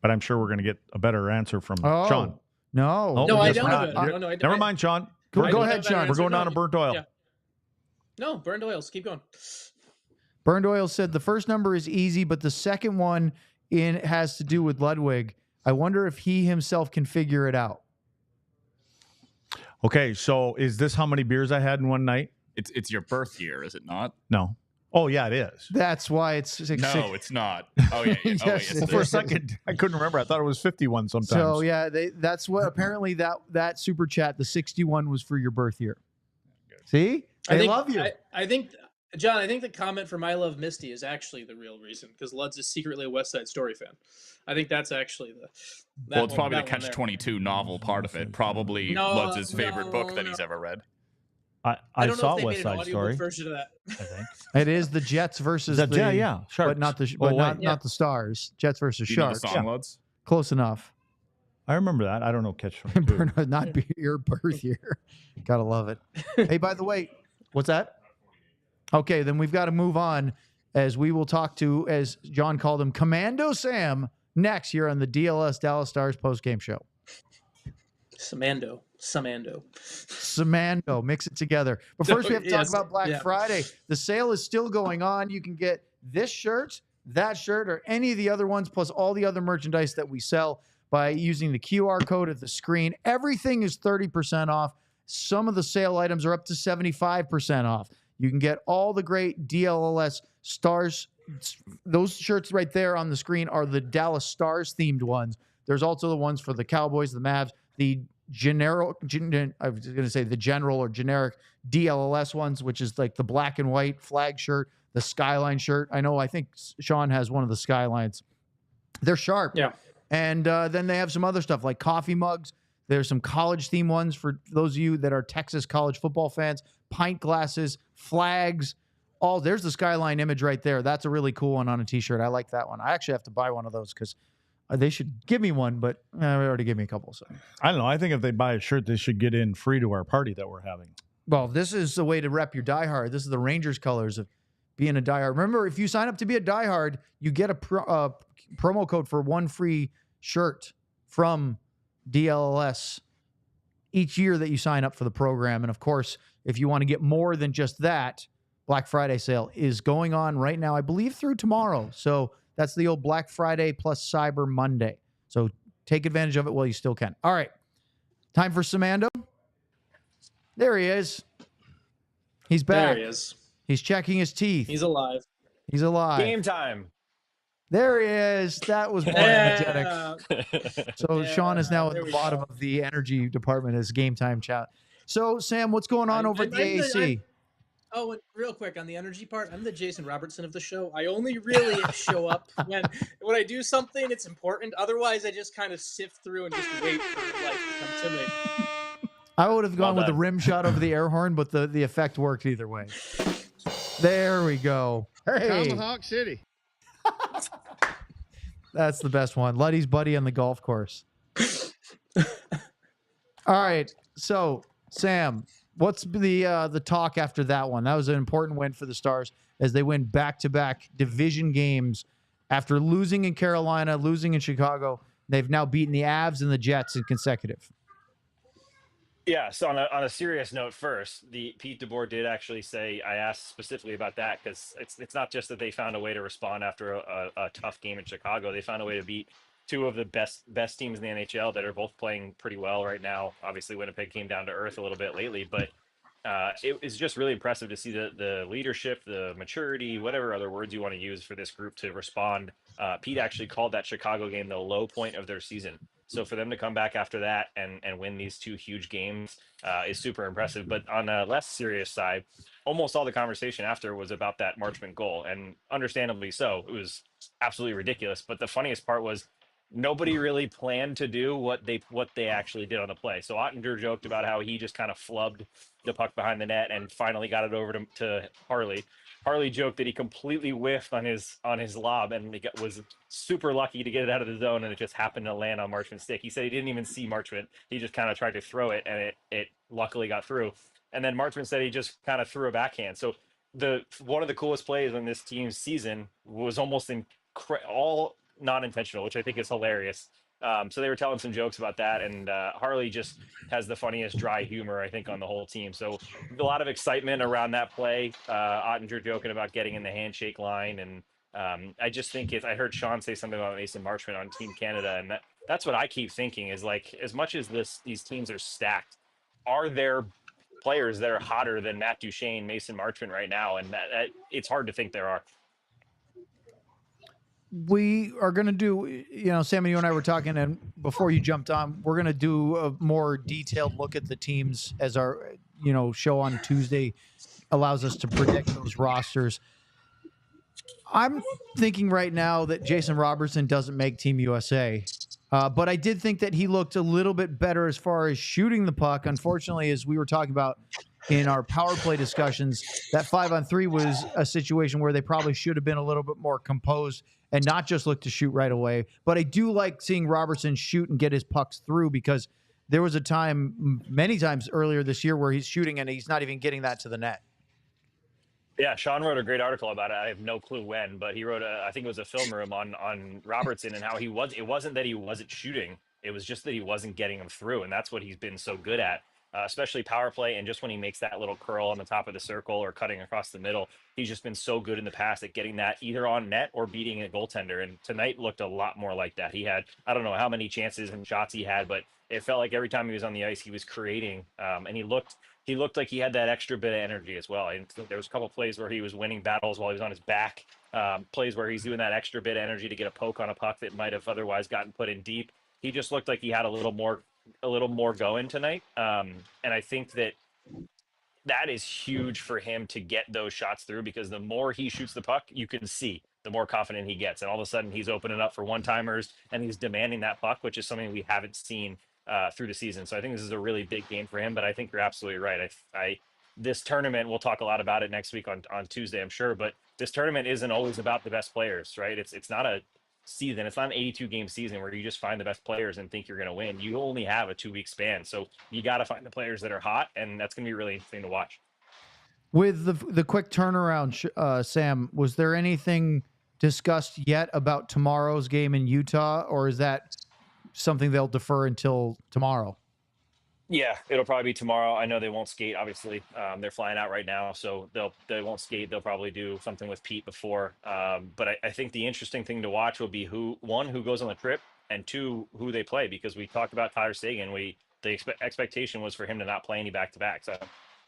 But I'm sure we're going to get a better answer from Sean. No. Oh, No, I guess don't not. have it. No, Never mind, Sean. Go I don't ahead, have that Sean. We're answer. going down to burnt oil. Yeah. No, burned oils. Keep going. Burned Oil said the first number is easy, but the second one has to do with Ludwig. I wonder if he himself can figure it out. Okay, so is this how many beers I had in one night? It's your birth year, is it not? No. Oh, yeah, it is. That's why it's No, it's not. Oh yeah. Yes, yes, Well, it for a is. second, I couldn't remember. I thought it was 51 sometimes. So yeah, that's what apparently that super chat, the 61 was for your birth year. See, they love you. I think, John, I think the comment from I Love Misty is actually the real reason, because Lud's is secretly a West Side Story fan. I think that's actually Well, it's probably the Catch-22 novel part of it. Probably No, Lud's favorite book that no. he's ever read. I don't saw know if they West made an Side audiobook Story. version of that. I think. It is the Jets versus the yeah, but Sharks. not the Oh, but wait. not the Stars. Jets versus Do you know the Sharks. song, Luds? Close enough. I remember that. I don't know Catch 22. Not be your birth year. Gotta love it. Hey, by the way, what's that? Okay, then we've got to move on, as we will talk to, as John called him, Commando Sam, next here on the DLS Dallas Stars postgame show. Samando. Samando, mix it together. But first, we have to talk about Black Friday. The sale is still going on. You can get this shirt, that shirt, or any of the other ones, plus all the other merchandise that we sell by using the QR code at the screen. Everything is 30% off. Some of the sale items are up to 75% off. You can get all the great DLS Stars. Those shirts right there on the screen are the Dallas Stars themed ones. There's also the ones for the Cowboys, the Mavs, the general or generic DLS ones, which is like the black and white flag shirt, the Skyline shirt. I think Sean has one of the Skylines. They're sharp. Yeah. And then they have some other stuff like coffee mugs. There's some college theme ones for those of you that are Texas college football fans, pint glasses, flags. There's the Skyline image right there. That's a really cool one on a t-shirt. I like that one. I actually have to buy one of those because they should give me one, but they already gave me a couple. So I don't know. I think if they buy a shirt, they should get in free to our party that we're having. Well, this is the way to rep your diehard. This is the Rangers colors of being a diehard. Remember, if you sign up to be a diehard, you get a promo code for one free shirt from DLS each year that you sign up for the program. And of course, if you want to get more than just that, Black Friday sale is going on right now, I believe through tomorrow. So that's the old Black Friday plus Cyber Monday. So take advantage of it while you still can. All right. Time for Samando. There he is. He's back. There he is. He's checking his teeth. He's alive. He's alive. Game time. There he is. That was more energetic. Yeah. So Yeah, Sean is now at there the we bottom go. of the energy department as game time chat. So, Sam, what's going on over at the AAC? Oh, and real quick on the energy part, I'm the Jason Robertson of the show. I only really show up when I do something it's important. Otherwise, I just kind of sift through and just wait for life to come to me. I would have gone with the done. rim shot over the air horn, but the effect worked either way. There we go. Hey, Tomahawk City. that's the best one. Luddy's buddy on the golf course. All right, so Sam, what's the talk after that one? That was an important win for the Stars as they win back-to-back division games after losing in Carolina, losing in Chicago. They've now beaten the Avs and the Jets in consecutive. Yeah, so on a serious note first, the Pete DeBoer did actually say, I asked specifically about that because it's not just that they found a way to respond after a tough game in Chicago. They found a way to beat two of the best teams in the NHL that are both playing pretty well right now. Obviously, Winnipeg came down to earth a little bit lately, but it is just really impressive to see the leadership, the maturity, whatever other words you want to use for this group to respond. Pete actually called that Chicago game the low point of their season. So for them to come back after that and win these two huge games is super impressive. But on a less serious side, almost all the conversation after was about that Marchment goal, and understandably so. It was absolutely ridiculous. But the funniest part was nobody really planned to do what they actually did on the play. So Oettinger joked about how he just kind of flubbed the puck behind the net and finally got it over to Harley. Harley joked that he completely whiffed on his lob and was super lucky to get it out of the zone, and it just happened to land on Marchment's stick. He said he didn't even see Marchment. He just kind of tried to throw it, and it luckily got through. And then Marchment said he just kind of threw a backhand. So one of the coolest plays on this team's season was almost all non-intentional, which I think is hilarious. So they were telling some jokes about that, and Harley just has the funniest dry humor, I think, on the whole team. So a lot of excitement around that play. Oettinger joking about getting in the handshake line, and I just think I heard Sean say something about Mason Marchment on Team Canada, and that's what I keep thinking is, like, as much as these teams are stacked, are there players that are hotter than Matt Duchene, Mason Marchment right now? And that it's hard to think there are. We are going to do, Sammy, you and I were talking, and before you jumped on, we're going to do a more detailed look at the teams as our, show on Tuesday allows us to predict those rosters. I'm thinking right now that Jason Robertson doesn't make Team USA, but I did think that he looked a little bit better as far as shooting the puck. Unfortunately, as we were talking about in our power play discussions, that 5-on-3 was a situation where they probably should have been a little bit more composed and not just look to shoot right away. But I do like seeing Robertson shoot and get his pucks through, because there was a time, many times earlier this year, where he's shooting and he's not even getting that to the net. Yeah, Sean wrote a great article about it. I have no clue when, but he wrote I think it was a film room on Robertson and how it wasn't that he wasn't shooting. It was just that he wasn't getting them through. And that's what he's been so good at. Especially power play, and just when he makes that little curl on the top of the circle or cutting across the middle, he's just been so good in the past at getting that either on net or beating a goaltender. And tonight looked a lot more like that. He had, I don't know how many chances and shots he had, but it felt like every time he was on the ice, he was creating. And he looked like he had that extra bit of energy as well. And there was a couple of plays where he was winning battles while he was on his back, plays where he's doing that extra bit of energy to get a poke on a puck that might have otherwise gotten put in deep. He just looked like he had a little more going tonight. And I think that is huge for him to get those shots through, because the more he shoots the puck, you can see the more confident he gets. And all of a sudden he's opening up for one-timers and he's demanding that puck, which is something we haven't seen through the season. So I think this is a really big game for him, but I think you're absolutely right. This tournament, we'll talk a lot about it next week on Tuesday, I'm sure, but this tournament isn't always about the best players, right? It's not a season. It's not an 82 game season where you just find the best players and think you're going to win. You only have a 2-week span. So you got to find the players that are hot, and that's going to be really interesting to watch. With the quick turnaround, Sam, was there anything discussed yet about tomorrow's game in Utah, or is that something they'll defer until tomorrow? Yeah, it'll probably be tomorrow. I know they won't skate, obviously. They're flying out right now, so they won't skate. They'll probably do something with Pete before. But I think the interesting thing to watch will be who goes on the trip, and two, who they play, because we talked about Tyler Seguin. The expectation was for him to not play any back-to-back. So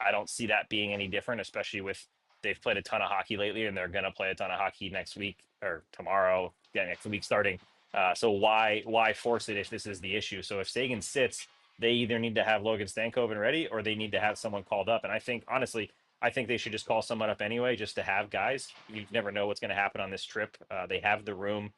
I don't see that being any different, especially with they've played a ton of hockey lately, and they're going to play a ton of hockey next week or tomorrow, next week starting. So why force it if this is the issue? So if Seguin sits, they either need to have Logan Stankoven ready or they need to have someone called up. And I think, honestly, I think they should just call someone up anyway, just to have guys. You never know what's going to happen on this trip. They have the room.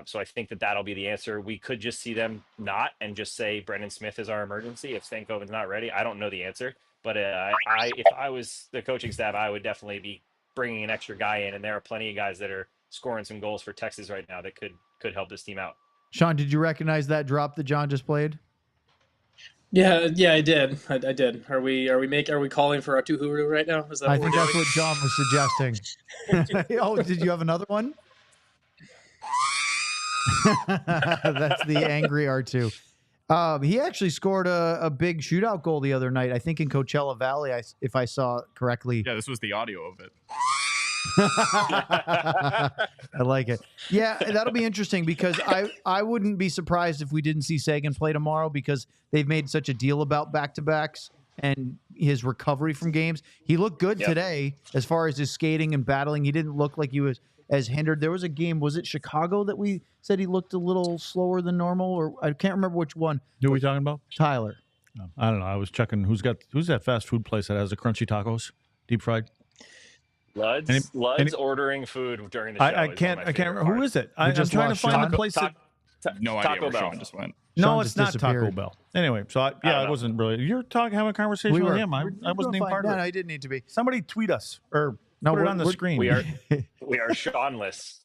So I think that that'll be the answer. We could just see them not and just say Brendan Smith is our emergency if Stankoven's not ready. I don't know the answer, but if I was the coaching staff, I would definitely be bringing an extra guy in. And there are plenty of guys that are scoring some goals for Texas right now that could help this team out. Sean, did you recognize that drop that John just played? Yeah, I did. I did. Are we calling for our two Huru right now? Is that I what think we're that's doing? what John was suggesting. Oh, did you have another one? That's the angry R2. He actually scored a big shootout goal the other night, I think in Coachella Valley, if I saw correctly. Yeah, this was the audio of it. I like it. Yeah, that'll be interesting because I wouldn't be surprised if we didn't see Sagan play tomorrow because they've made such a deal about back-to-backs and his recovery from games. He looked good today as far as his skating and battling. He didn't look like he was as hindered. There was a game, was it Chicago, that we said he looked a little slower than normal, or I can't remember which one. Who are we talking about? Tyler. I don't know. I was checking who's that fast food place that has the crunchy tacos, deep fried. Lud's ordering food during the show. I can't remember who is it. I'm just trying to lost find Sean? the place. No idea Taco where Bell. Sean just went. No, Sean it's just not Taco disappeared. Bell. Anyway, so I I wasn't really. You're having a conversation with him. I wasn't even part of it. No, I didn't need to be. Somebody tweet us or No, put it we're- on the we're- screen. We are Seanless.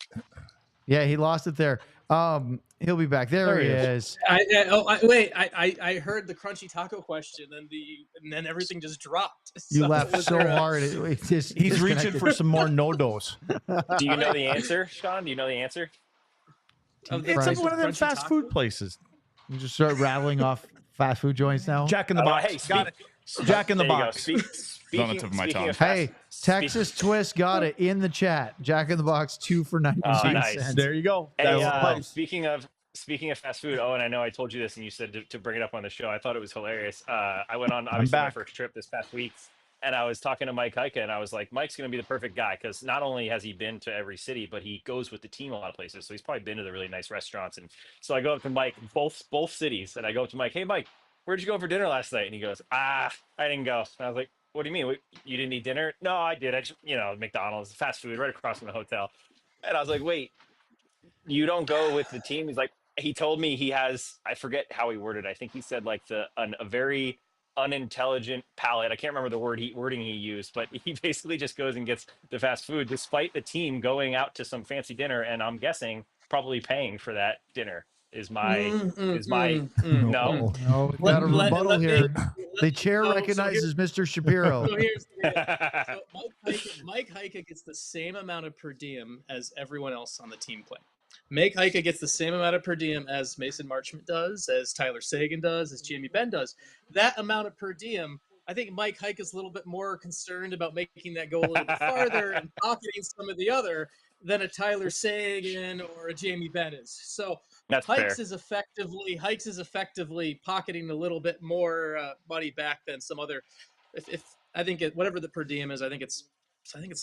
Yeah, he lost it there. He'll be back. There he is. I heard the crunchy taco question, and then everything just dropped. You So laughed was so there a- hard. He's reaching for some more no-dos. Do you know the answer, Sean? Do you know the answer? of the It's Christ. one of them crunchy fast taco? food places. You just start rattling off fast food joints now. Jack in the Oh, Box. hey, Got it. Jack in the There you go. Box. It's on the tip of my tongue. Hey, Texas Twist got it in the chat. Jack in the Box 2 for 99 Oh, nice. cents. There you go. Hey, That's the place. speaking of fast food, and I know I told you this, and you said to bring it up on the show. I thought it was hilarious. I went on obviously my back. first trip this past week, and I was talking to Mike Heike, and I was like, Mike's going to be the perfect guy because not only has he been to every city, but he goes with the team a lot of places. So he's probably been to the really nice restaurants. And so I go up to Mike, both cities, and I go up to Mike, hey Mike, where'd you go for dinner last night? And he goes, I didn't go. And I was like, what do you mean? You didn't eat dinner? No, I did. I just, McDonald's, fast food right across from the hotel. And I was like, wait, you don't go with the team? He's like, he told me he has, I forget how he worded it. I think he said like a very unintelligent palate. I can't remember the wording he used, but he basically just goes and gets the fast food despite the team going out to some fancy dinner. And I'm guessing probably paying for that dinner is my no. No, we got a Let- rebuttal let me- here. The let- chair so recognizes Mr. Shapiro. So here's so Mike Heike gets the same amount of per diem as everyone else on the team plane. Mike Heike gets the same amount of per diem as Mason Marchment does, as Tyler Sagan does, as Jamie Benn does. That amount of per diem, I think Mike Heike is a little bit more concerned about making that go a little bit farther and pocketing some of the other than a Tyler Sagan or a Jamie Benn is. So That's Hikes fair. is effectively pocketing a little bit more money back than some other. If I think whatever the per diem is, I think it's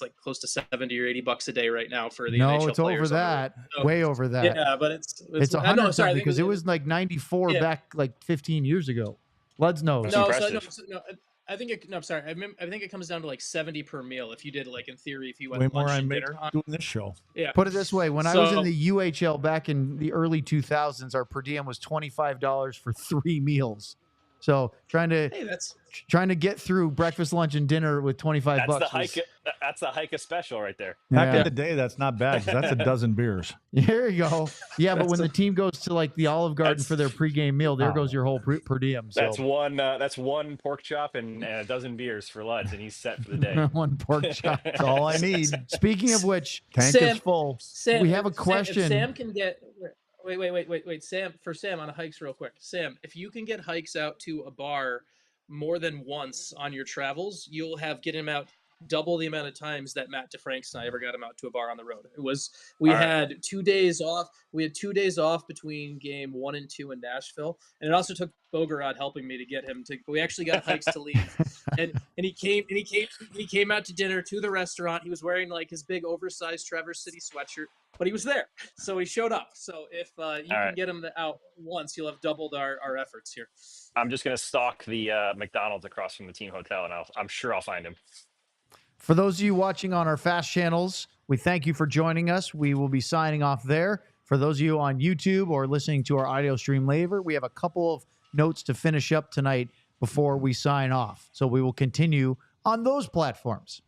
like close to $70 or $80 a day right now for the No, NHL it's over players on the road. that. So, Way over that. yeah, but it's It's no, 100 sorry, I think because it was like 94 Yeah. back like 15 years ago. Luds knows. No, no, I think it. No, I'm sorry. I think it comes down to like 70 per meal. If you did like in theory, if you went Way lunch more I and make dinner on. doing this show. Yeah. Put it this way: when I was in So- the UHL back in the early 2000s, our per diem was $25 for 3 meals. So trying Hey, that's to get through breakfast, lunch, and dinner with 25 That's bucks. the hike. That's the hike special right there. Back Yeah. in the day, that's not bad. 'Cause that's a dozen beers. There you go. Yeah, but when That's the team goes to like the Olive Garden That's- for their pregame meal, there Oh. goes your whole per diem. So That's one. That's one pork chop and a dozen beers for Luds, and he's set for the day. one pork chop. That's all I need. Speaking of which, tank Sam- is full. Sam. We have a if question. Sam can get. Wait. Sam on hikes real quick. Sam, if you can get hikes out to a bar more than once on your travels, you'll get him out double the amount of times that Matt DeFranks and I ever got him out to a bar on the road. We had 2 days off. We had 2 days off between game 1 and 2 in Nashville, and it also took Bogorod helping me to get him to. We actually got hikes to leave, and he came out to dinner to the restaurant. He was wearing like his big oversized Traverse City sweatshirt, but he was there, so he showed up. So if you can get him out once, you'll have doubled our efforts here. I'm just gonna stalk the McDonald's across from the team hotel, and I'm sure I'll find him. For those of you watching on our fast channels, we thank you for joining us. We will be signing off there. For those of you on YouTube or listening to our audio stream later, we have a couple of notes to finish up tonight before we sign off. So we will continue on those platforms.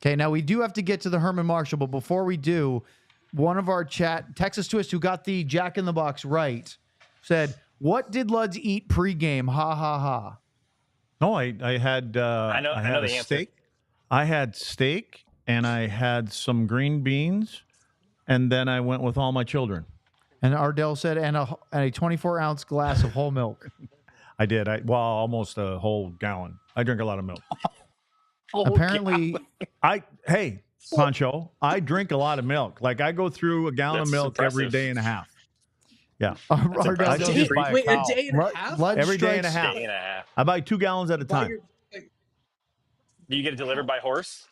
Okay, now we do have to get to the Herman Marshall, but before we do, one of our chat, Texas Twist, who got the Jack in the Box right, said, "What did Luds eat pregame? Ha ha ha." No, I had I know the answer. steak. I had steak and I had some green beans, and then I went with all my children. And Ardell said, and a 24-ounce glass of whole milk. I did. Almost a whole gallon. I drink a lot of milk. Apparently, Hey, Pancho, I drink a lot of milk. Like I go through a gallon of milk every day and a half. Yeah. Ardell I said, just buy a Wait, cow. a day and a half? Blood Every day and a strikes- half. Day and a half. I buy 2 gallons at a time. Do you get it delivered by horse?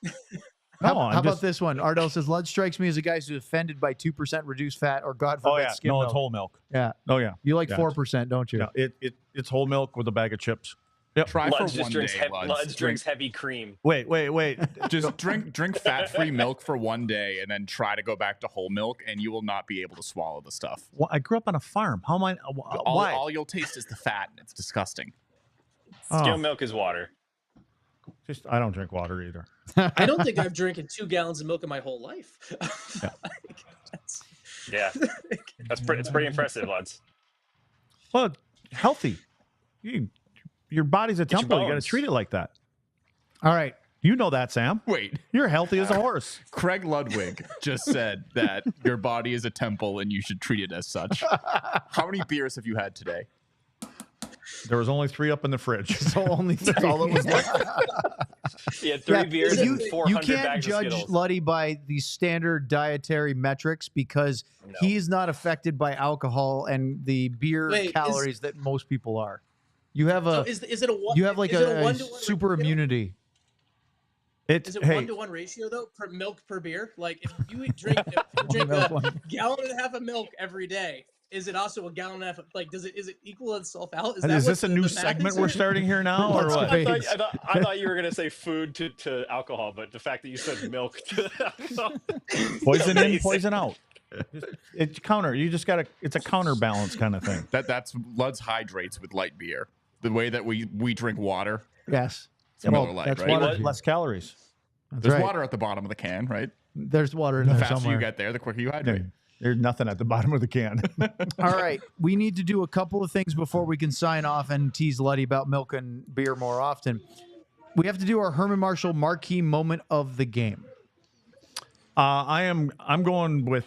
How I'm about just- this one? Ardell says, Lud strikes me as a guy who's offended by 2% reduced fat or, God forbid, Oh yeah, skim no, milk. it's whole milk. Yeah. Oh yeah, You like Yeah, 4%, don't you? no, it's whole milk with a bag of chips. Yep. Try Luds for just one drinks day, heavy, Luds. Luds drinks heavy cream. Wait. Just drink fat-free milk for one day, and then try to go back to whole milk, and you will not be able to swallow the stuff. Well, I grew up on a farm. How am I? Why? All you'll taste is the fat, and it's disgusting. Skim milk is water. Just I don't drink water either. I don't think I've drinking 2 gallons of milk in my whole life. Yeah, it's pretty impressive, Luds. Well, healthy. Your body's a your temple. You got to bones. treat it like that. All right. You know that, Sam. Wait, You're healthy as a horse. Craig Ludwig just said that your body is a temple, and you should treat it as such. How many beers have you had today? There was only 3 up in the fridge. So only that's all that was left. He had 3 beers and you 400 can't bags judge of Skittles. Luddy by the standard dietary metrics because he's not affected by alcohol and the beer Wait, calories that most people are. You have So a is it a one? you have like is it a one-to-one super ratio? immunity. Is it 1-to-1 ratio though per milk per beer? Like if you drink milk, a one. gallon and a half of milk every day, is it also a gallon and a half? Like is it equal itself out? Is what this a the new math segment is? we're starting here now, or Let's what? debate. I thought you were gonna say food to alcohol, but the fact that you said milk to alcohol, Poison in, amazing. poison out. It's counter. You just got to. It's a counterbalance kind of thing. That's Lud's hydrates with light beer. The way that we drink water. Yes. Similar light, that's right? water. Less calories. That's There's right. water at the bottom of the can, right? There's water in The there faster somewhere. you get there, the quicker you hydrate. There's nothing at the bottom of the can. All right. We need to do a couple of things before we can sign off and tease Luddy about milk and beer more often. We have to do our Herman Marshall marquee moment of the game. I'm going with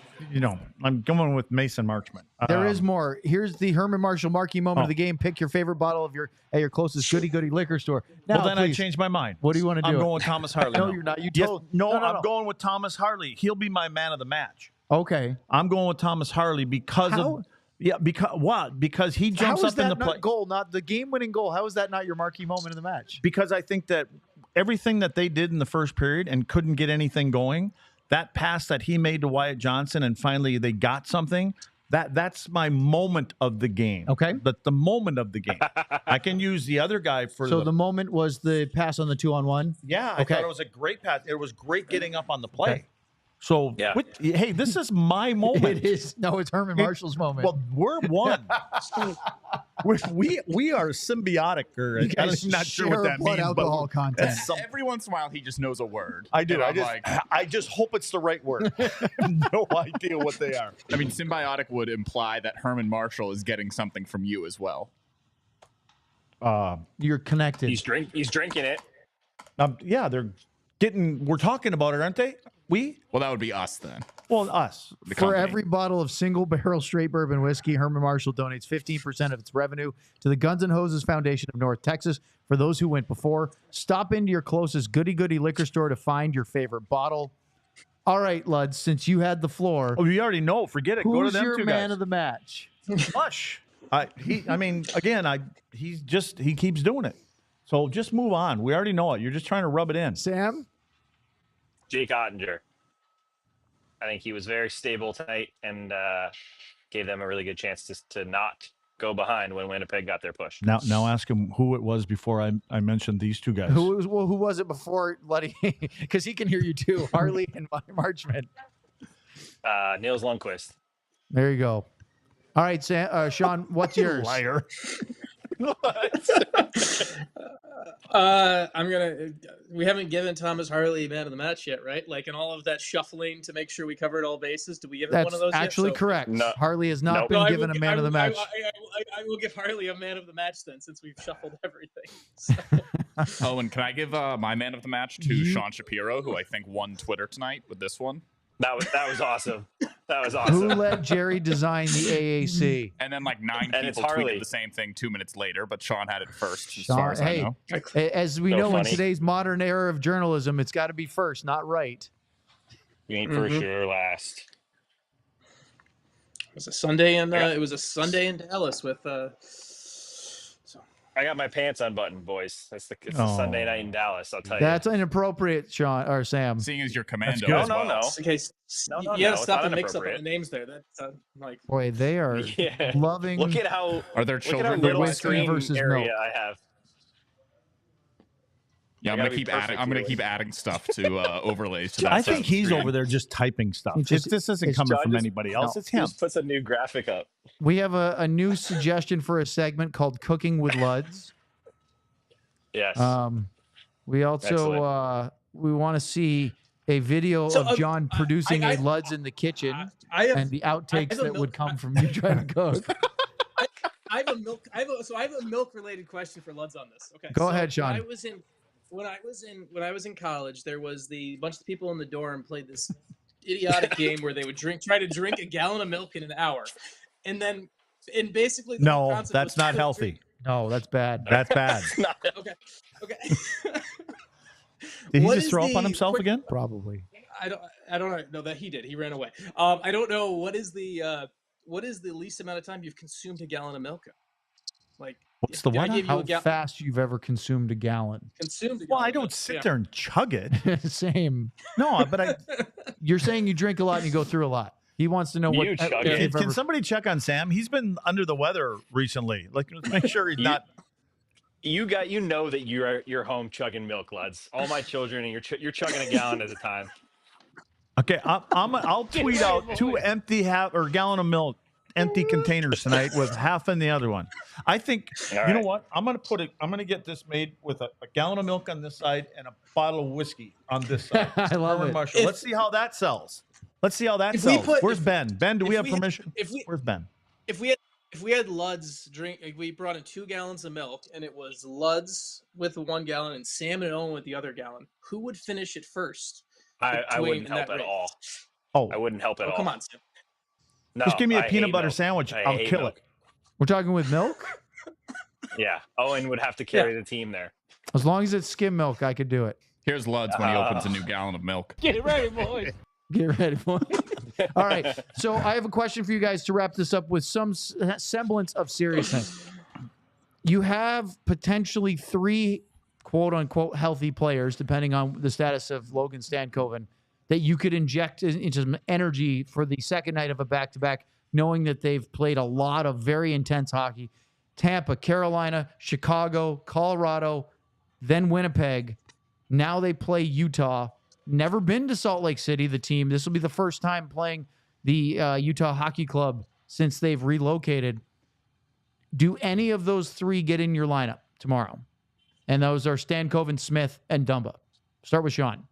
I'm going with Mason Marchment. There is more. Here's the Herman Marshall marquee moment of the game. Pick your favorite bottle at your closest goody liquor store. Now, Well, then I please, changed my mind. What do you want to do? I'm going with Thomas Harley. No, now. you're not. You Yes, told no, no. I'm going with Thomas Harley. He'll be my man of the match. Okay. I'm going with Thomas Harley because How? of because he jumps How is up in that the play. not goal? Not the game-winning goal. How is that not your marquee moment in the match? Because I think that everything that they did in the first period and couldn't get anything going, that pass that he made to Wyatt Johnson and finally they got something, that's my moment of the game. Okay. But the moment of the game. I can use the other guy for So the moment was the pass on the 2-on-1. Yeah, I Okay. thought it was a great pass. It was great getting up on the play. So, Yeah. hey, this is my moment. It is. No, it's Herman Marshall's moment. Well, we're one. we are symbiotic, or you guys I'm not sure share what that blood means. alcohol But content. Every once in a while, he just knows a word. I do. And I I'm just, like, I just hope it's the right word. I have no idea what they are. I mean, symbiotic would imply that Herman Marshall is getting something from you as well. You're connected. he's drinking it. Yeah, they're getting. We're talking about it, aren't they? Well, that would be us then. Well, us. The For company. every bottle of single barrel straight bourbon whiskey, Herman Marshall donates 15% of its revenue to the Guns N' Hoses Foundation of North Texas. For those who went before, stop into your closest goody-goody liquor store to find your favorite bottle. All right, Luds, since you had the floor, Oh, you already know. Forget it. Go to who's them your two man guys. of the match? Mush. He keeps doing it. So just move on. We already know it. You're just trying to rub it in. Sam? Jake Oettinger. I think he was very stable tonight and gave them a really good chance to not go behind when Winnipeg got their push. Now ask him who it was before I mentioned these two guys. Who was it before Letty? Because he can hear you too. Harley and Marchment. Niels Lundqvist. There you go. All right, Sean, what's yours? Liar. We haven't given Thomas Harley man of the match yet, right? Like in all of that shuffling to make sure we covered all bases. Did we give him That's one of those actually yet? correct. No. Harley has not Nope. been I given will a man of the match. I will give Harley a man of the match then, since we've shuffled everything. So. Oh, and can I give my man of the match to Sean Shapiro, who I think won Twitter tonight with this one? That was awesome. That was Who awesome. let Jerry design the AAC? And then like 9 And it's people Harley. tweeted the same thing 2 minutes later, but Sean had it first, as Sean, far as hey, I know. as we So know in funny. today's modern era of journalism, it's got to be first, not right. You ain't first, you're last. It was a Sunday in Yeah. it was a Sunday in Dallas with I got my pants unbuttoned, boys. It's a Oh. Sunday night in Dallas. I'll tell That's inappropriate, Sean or Sam. Seeing as your commando good. as No, well. no. in case No, you no, gotta it's stop not the mix up on the inappropriate. names there. That's like Boy, they are you. Yeah. loving. Look at how Are there look at how children little whiskey screen versus area milk. I have. Yeah, I I'm gotta gonna be keep adding. perfect I'm gonna here. keep adding stuff to overlays to that. I side think of the he's screen. over there just typing stuff. It's just- this isn't it's coming John from just- anybody else. no. It's him. Just puts a new graphic up. We have a new suggestion for a segment called Cooking with Luds. Yes. We also Excellent. we want to see a video So, of John producing I- a Luds in the kitchen I have and the outtakes have a that would milk- come from you trying to cook. I have a milk related question for Luds on this. Okay. Go ahead, Sean. When I was in college, there was the bunch of people in the dorm played this idiotic game where they would try to drink a gallon of milk in an hour, and basically the whole No, concept that's was not to healthy. No, that's bad. That's bad. Okay. Did he What just is throw up on the- himself again? Probably. I don't know. No, that he did. He ran away. I don't know what is the least amount of time you've consumed a gallon of milk? Like, What's the did I what? give you How a gallon? fast you've ever consumed a gallon? Consumed. A Well, gallon I of don't milk. sit Yeah. there and chug it. Same. No, but You're saying you drink a lot and you go through a lot. He wants to know You what. chug if it. you've can ever- somebody check on Sam? He's been under the weather recently. Like, let's make sure he's You- not. You know that you're home chugging milk, Luds. All my children, and you're chugging a gallon at a time. Okay, I'll tweet out 2 empty gallon of milk, empty containers tonight with half in the other one. I think All you know right. what? I'm gonna get this made with a gallon of milk on this side and a bottle of whiskey on this side. I love Herman it. Marshall. Let's see how that sells. Let's see how that If we sells. put- Where's if- Ben? Ben, do we if have we- permission? if we- Where's Ben? If we had Luds drink, if we brought in 2 gallons of milk, and it was Luds with the 1 gallon and Sam and Owen with the other gallon, who would finish it first? I Between wouldn't help that at race. all. Oh, I wouldn't help at Oh, all. come on, Sam. No, just give me a I peanut hate butter milk. sandwich. I I'll hate kill milk. it. We're talking with milk. Yeah, Owen would have to carry the team there. As long as it's skim milk, I could do it. Here's Luds when he opens a new gallon of milk. Get ready, boys. Get ready, boys. All right. So I have a question for you guys to wrap this up with some semblance of seriousness. You have potentially 3 quote unquote healthy players, depending on the status of Logan Stankoven, that you could inject into some energy for the second night of a back-to-back, knowing that they've played a lot of very intense hockey. Tampa, Carolina, Chicago, Colorado, then Winnipeg. Now they play Utah. Never been to Salt Lake City, the team. This will be the first time playing the Utah Hockey Club since they've relocated. Do any of those 3 get in your lineup tomorrow? And those are Stankoven, Smith, and Dumba. Start with Sean.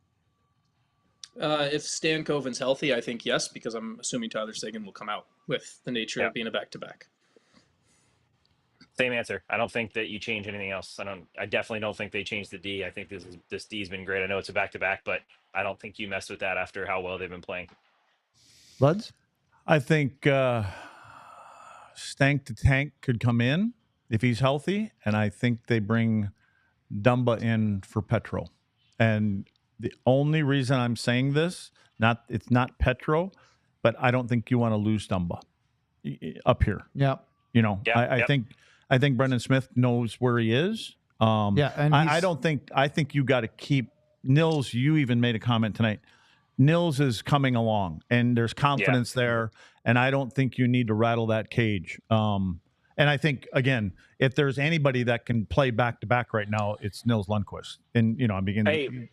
If Stankoven's healthy, I think yes, because I'm assuming Tyler Seguin will come out with the nature of being a back-to-back. Same answer. I don't think that you change anything else. I definitely don't think they changed the D. I think this D's been great. I know it's a back-to-back, but I don't think you mess with that after how well they've been playing. Luds? I think Stank to Tank could come in if he's healthy, and I think they bring Dumba in for Petro. And the only reason I'm saying this, it's not Petro, but I don't think you want to lose Dumba up here. Yeah. You know, I think Brendan Smith knows where he is. And I think you got to keep Nils. You even made a comment tonight. Nils is coming along, and there's confidence there, and I don't think you need to rattle that cage. And I think, again, if there's anybody that can play back-to-back right now, it's Nils Lundqvist. And, you know, I'm beginning. Hey,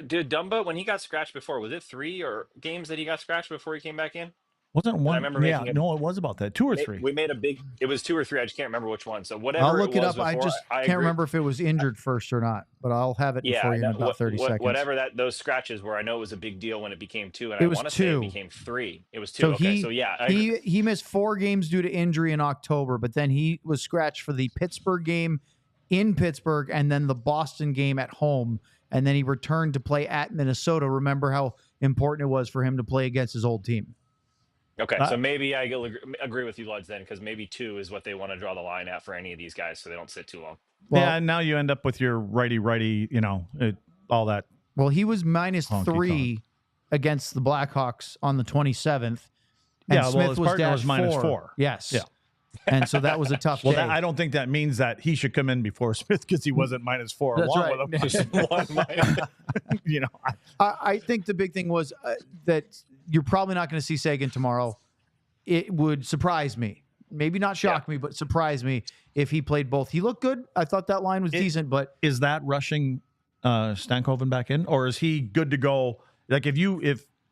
did Dumba, when he got scratched before, was it 3 or games that he got scratched before he came back in? Wasn't one? I remember making no, it was about that. 2 or 3. We made a big. It was 2 or 3. I just can't remember which one. So whatever. I'll look it up. Before, I just can't remember if it was injured first or not, but I'll have it for you in about 30 seconds. Whatever those scratches were, I know it was a big deal when it became 2, and I want to say it became 3. It was 2. So okay, he missed 4 games due to injury in October, but then he was scratched for the Pittsburgh game in Pittsburgh and then the Boston game at home, and then he returned to play at Minnesota. Remember how important it was for him to play against his old team. Okay, so maybe I agree with you, Luds, then, because maybe 2 is what they want to draw the line at for any of these guys, so they don't sit too long. Well, and now you end up with your righty, you know, all that. Well, he was -3 against the Blackhawks on the 27th, and Smith was -4. Yes. Yeah. And so that was a tough day. I don't think that means that he should come in before Smith because he wasn't -4 That's along right. with him. You know, I think the big thing was that you're probably not going to see Seguin tomorrow. It would surprise me. Maybe not shock me, but surprise me if he played both. He looked good. I thought that line was decent, but is that rushing Stankoven back in, or is he good to go? Like if you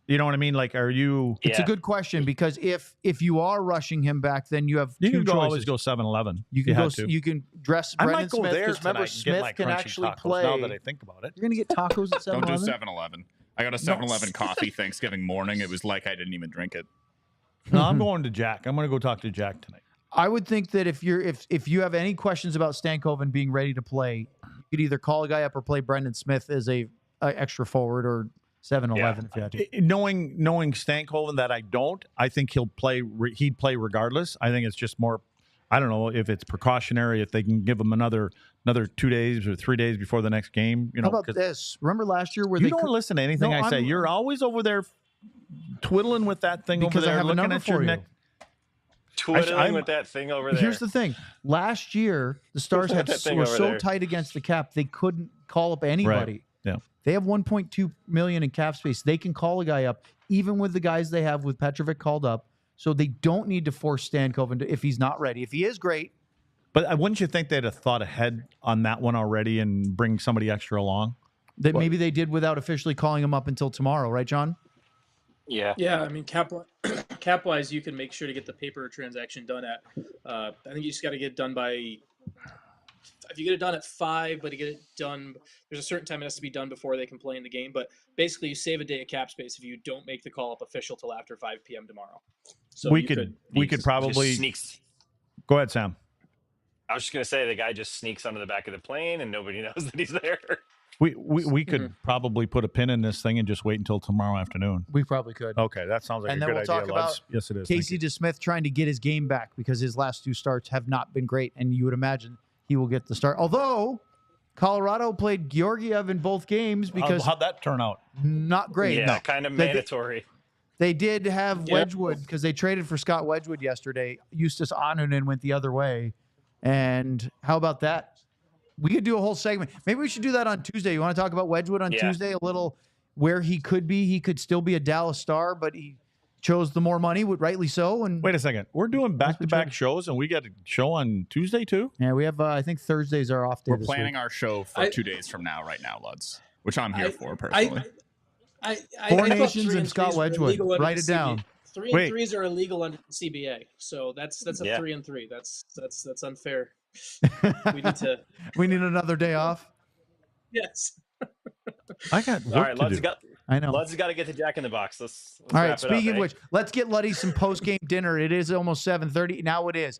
know what I mean, like are you? It's a good question because if you are rushing him back, then you have you two can choices. always go 7-Eleven. You can You can dress Brendan Smith. Because remember, Smith can actually play. Now that I think about it, you're gonna get tacos at 7-Eleven. Don't do 7-Eleven. I got a 7-Eleven coffee Thanksgiving morning. It was like I didn't even drink it. No, I'm going to Jack. I'm going to go talk to Jack tonight. I would think that if you have any questions about Stankoven being ready to play, you could either call a guy up or play Brendan Smith as a extra forward or 7-Eleven if you had to. Knowing Stankoven that I think he'd play regardless. I think it's just more, I don't know if it's precautionary, if they can give him another 2 days or 3 days before the next game. You know, how about this? Remember last year where you don't listen to anything I say. You're always over there twiddling with that thing over there, looking at your neck. Twiddling with that thing over there. Here's the thing. Last year, the Stars were so tight against the cap, they couldn't call up anybody. Right. Yeah. They have $1.2 million in cap space. They can call a guy up, even with the guys they have with Petrovic called up. So they don't need to force Stankoven if he's not ready. If he is, great. But wouldn't you think they'd have thought ahead on that one already and bring somebody extra along? Maybe they did without officially calling him up until tomorrow, right, John? Yeah. Yeah, I mean, cap-wise, you can make sure to get the paper transaction done at, I think you just got to get it done by, if you get it done at 5, but you get it done, there's a certain time it has to be done before they can play in the game. But basically, you save a day of cap space if you don't make the call up official till after 5 p.m. tomorrow. So we could probably sneaks. Go ahead, Sam. I was just gonna say the guy just sneaks onto the back of the plane and nobody knows that he's there. We could probably put a pin in this thing and just wait until tomorrow afternoon. We probably could. Okay, that sounds like a good idea. And then we'll talk about yes, it is. Casey DeSmith trying to get his game back because his last 2 starts have not been great, and you would imagine he will get the start. Although Colorado played Georgiev in both games because how'd that turn out? Not great. Yeah, kind of mandatory. They did have Wedgwood because they traded for Scott Wedgwood yesterday. Justus Anunen went the other way. And how about that? We could do a whole segment. Maybe we should do that on Tuesday. You want to talk about Wedgwood on Tuesday? A little where he could be. He could still be a Dallas Star, but he chose the more money, rightly so. And wait a second. We're doing back-to-back shows, and we got a show on Tuesday, too? Yeah, we have, I think Thursdays are off day. We're planning our show for 2 days from now, right now, Luds, which I'm here for, personally. Four Nations and Scott Wedgwood. Write it down. 3 and 3s are illegal under the CBA, so that's a 3 and 3. That's unfair. We need another day off. Yes. I got work all right. to do. I know. Lud's got to get to Jack in the Box. Let's all right. wrap it Speaking up, of which, let's get Luddy some post game dinner. It is almost 7:30. Now it is.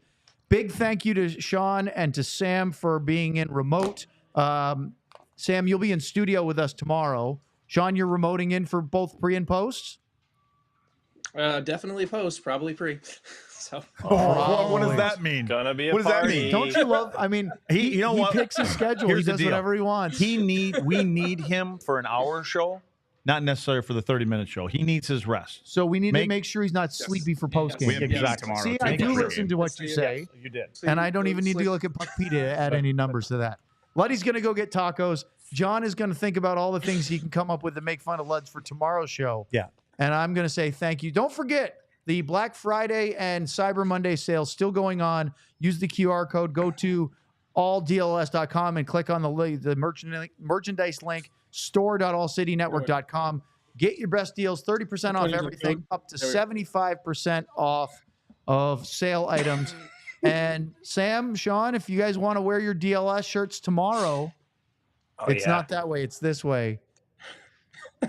Big thank you to Sean and to Sam for being in remote. Sam, you'll be in studio with us tomorrow. Sean, you're remoting in for both pre and posts? Definitely post, probably pre. So What does that mean? Gonna be a What does that party. mean? Don't you love? I mean, You know he what? picks his schedule. Here's he the does deal. whatever he wants. We need him for an hour show, not necessarily for the 30-minute show. He needs his rest. So we need to make sure he's not sleepy for post game. We have games Exactly. tomorrow. See, too. I do Pre-game. listen to what you say, You did. and I don't even need to look at Puck P to add any numbers to that. Luddy's going to go get tacos. John is going to think about all the things he can come up with to make fun of Luds for tomorrow's show. Yeah. And I'm going to say thank you. Don't forget, the Black Friday and Cyber Monday sales still going on. Use the QR code. Go to alldls.com and click on the merchandise link, store.allcitynetwork.com. Get your best deals, 30% off everything, up to 75% off of sale items. And Sam, Sean, if you guys want to wear your DLS shirts tomorrow, it's not that way. It's this way.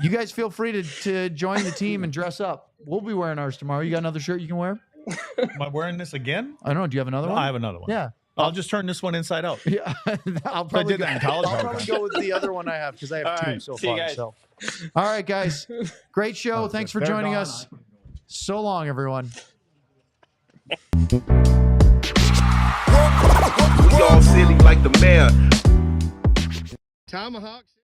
You guys feel free to join the team and dress up. We'll be wearing ours tomorrow. You got another shirt you can wear? Am I wearing this again? I don't know. Do you have another No, one? I have another one. Yeah. I'll just turn this one inside out. Yeah. I'll probably, did that in college. I'll probably go with the other one I have because I have All two right. so See you far. guys. So. All right, guys. Great show. Thanks for They're joining gone. us. So long, everyone. We all silly like the mayor. Tomahawks.